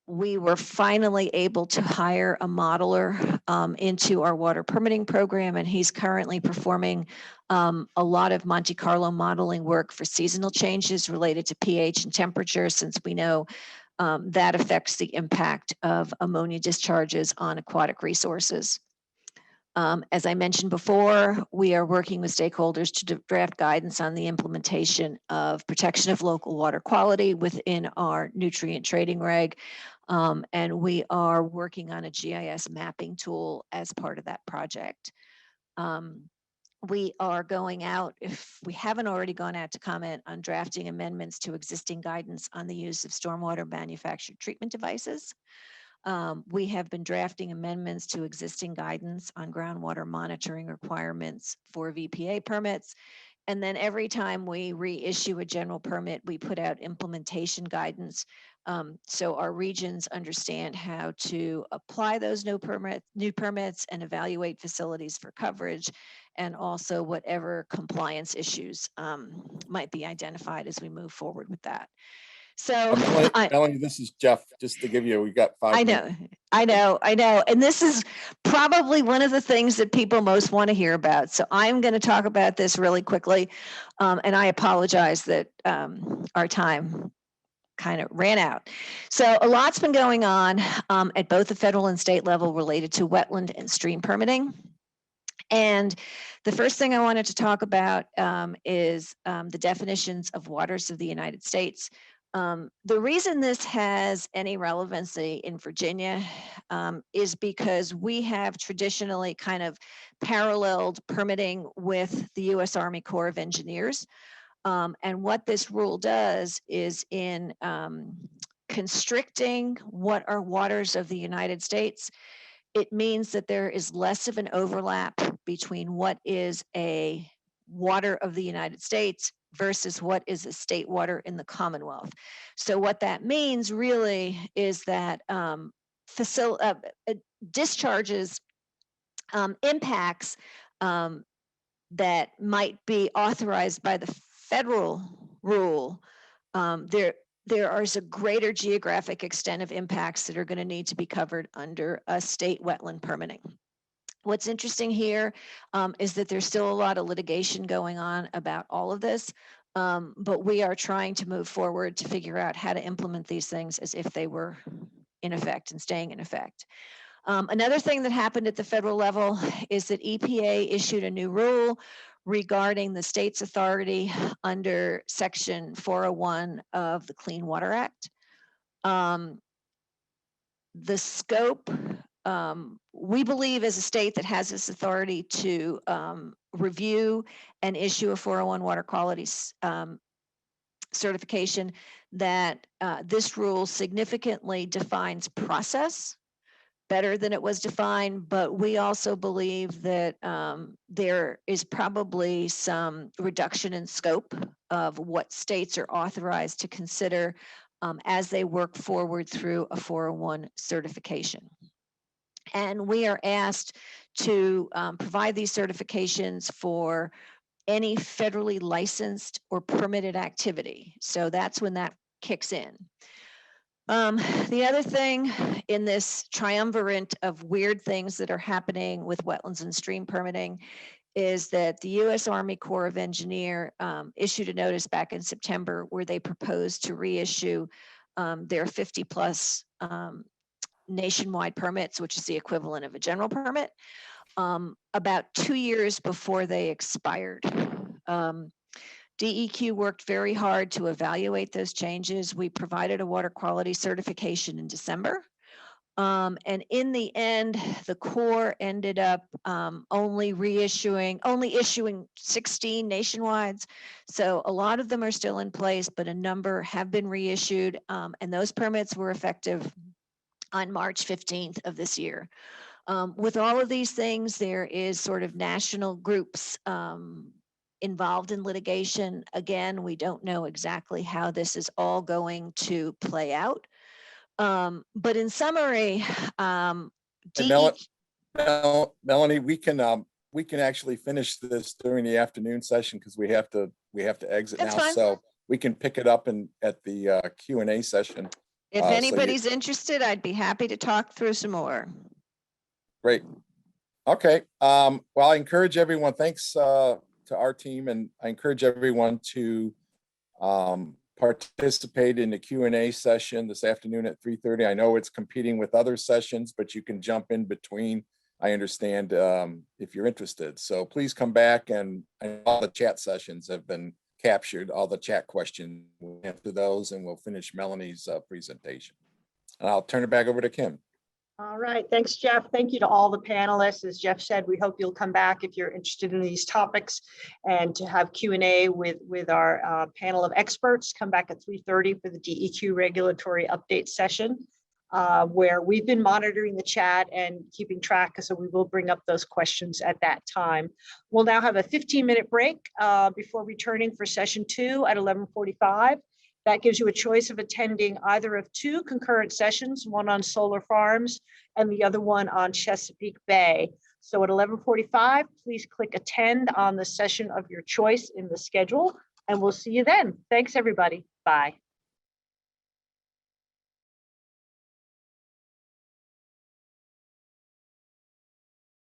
Speaker 7: We were finally able to hire a modeler into our water permitting program, and he's currently performing a lot of Monte Carlo modeling work for seasonal changes related to pH and temperature, since we know that affects the impact of ammonia discharges on aquatic resources. As I mentioned before, we are working with stakeholders to draft guidance on the implementation of protection of local water quality within our nutrient trading reg. And we are working on a GIS mapping tool as part of that project. We are going out, if we haven't already gone out, to comment on drafting amendments to existing guidance on the use of stormwater manufactured treatment devices. We have been drafting amendments to existing guidance on groundwater monitoring requirements for VPA permits. And then every time we reissue a general permit, we put out implementation guidance. So our regions understand how to apply those new permits and evaluate facilities for coverage, and also whatever compliance issues might be identified as we move forward with that. So
Speaker 2: Melanie, this is Jeff, just to give you, we've got 5 minutes.
Speaker 7: I know. And this is probably one of the things that people most want to hear about. So I'm going to talk about this really quickly. And I apologize that our time kind of ran out. So a lot's been going on at both the federal and state level related to wetland and stream permitting. And the first thing I wanted to talk about is the definitions of waters of the United States. The reason this has any relevancy in Virginia is because we have traditionally kind of paralleled permitting with the U.S. Army Corps of Engineers. And what this rule does is in constricting what are waters of the United States, it means that there is less of an overlap between what is a water of the United States versus what is a state water in the Commonwealth. So what that means really is that discharges, impacts that might be authorized by the federal rule, there is a greater geographic extent of impacts that are going to need to be covered under a state wetland permitting. What's interesting here is that there's still a lot of litigation going on about all of this, but we are trying to move forward to figure out how to implement these things as if they were in effect and staying in effect. Another thing that happened at the federal level is that EPA issued a new rule regarding the state's authority under Section 401 of the Clean Water Act. The scope, we believe as a state that has this authority to review and issue a 401 water quality certification, that this rule significantly defines process better than it was defined, but we also believe that there is probably some reduction in scope of what states are authorized to consider as they work forward through a 401 certification. And we are asked to provide these certifications for any federally licensed or permitted activity. So that's when that kicks in. The other thing in this triumvirate of weird things that are happening with wetlands and stream permitting is that the U.S. Army Corps of Engineer issued a notice back in September where they proposed to reissue their 50+ nationwide permits, which is the equivalent of a general permit, about 2 years before they expired. DEQ worked very hard to evaluate those changes. We provided a water quality certification in December. And in the end, the Corps ended up only issuing 16 nationwides. So a lot of them are still in place, but a number have been reissued, and those permits were effective on March 15th of this year. With all of these things, there is sort of national groups involved in litigation. Again, we don't know exactly how this is all going to play out. But in summary,
Speaker 2: And Melanie, we can actually finish this during the afternoon session because we have to exit
Speaker 7: That's
Speaker 2: now.
Speaker 7: fine.
Speaker 2: So we can pick it up at the Q&A session.
Speaker 7: If
Speaker 2: so you-
Speaker 7: anybody's interested, I'd be happy to talk through some more.
Speaker 2: Great. Okay. Well, I encourage everyone, thanks to our team, and I encourage everyone to participate in the Q&A session this afternoon at 3:30. I know it's competing with other sessions, but you can jump in between. I understand if you're interested. So please come back, and all the chat sessions have been captured, all the chat questions. We'll answer those, and we'll finish Melanie's presentation. And I'll turn it back over to Kim.
Speaker 1: All right, thanks, Jeff. Thank you to all the panelists. As Jeff said, we hope you'll come back if you're interested in these topics, and to have Q&A with our panel of experts. Come back at 3:30 for the DEQ regulatory update session, where we've been monitoring the chat and keeping track, so we will bring up those questions at that time. We'll now have a 15-minute break before returning for session 2 at 11:45. That gives you a choice of attending either of 2 concurrent sessions, one on solar farms and the other one on Chesapeake Bay. So at 11:45, please click attend on the session of your choice in the schedule, and we'll see you then. Thanks, everybody. Bye.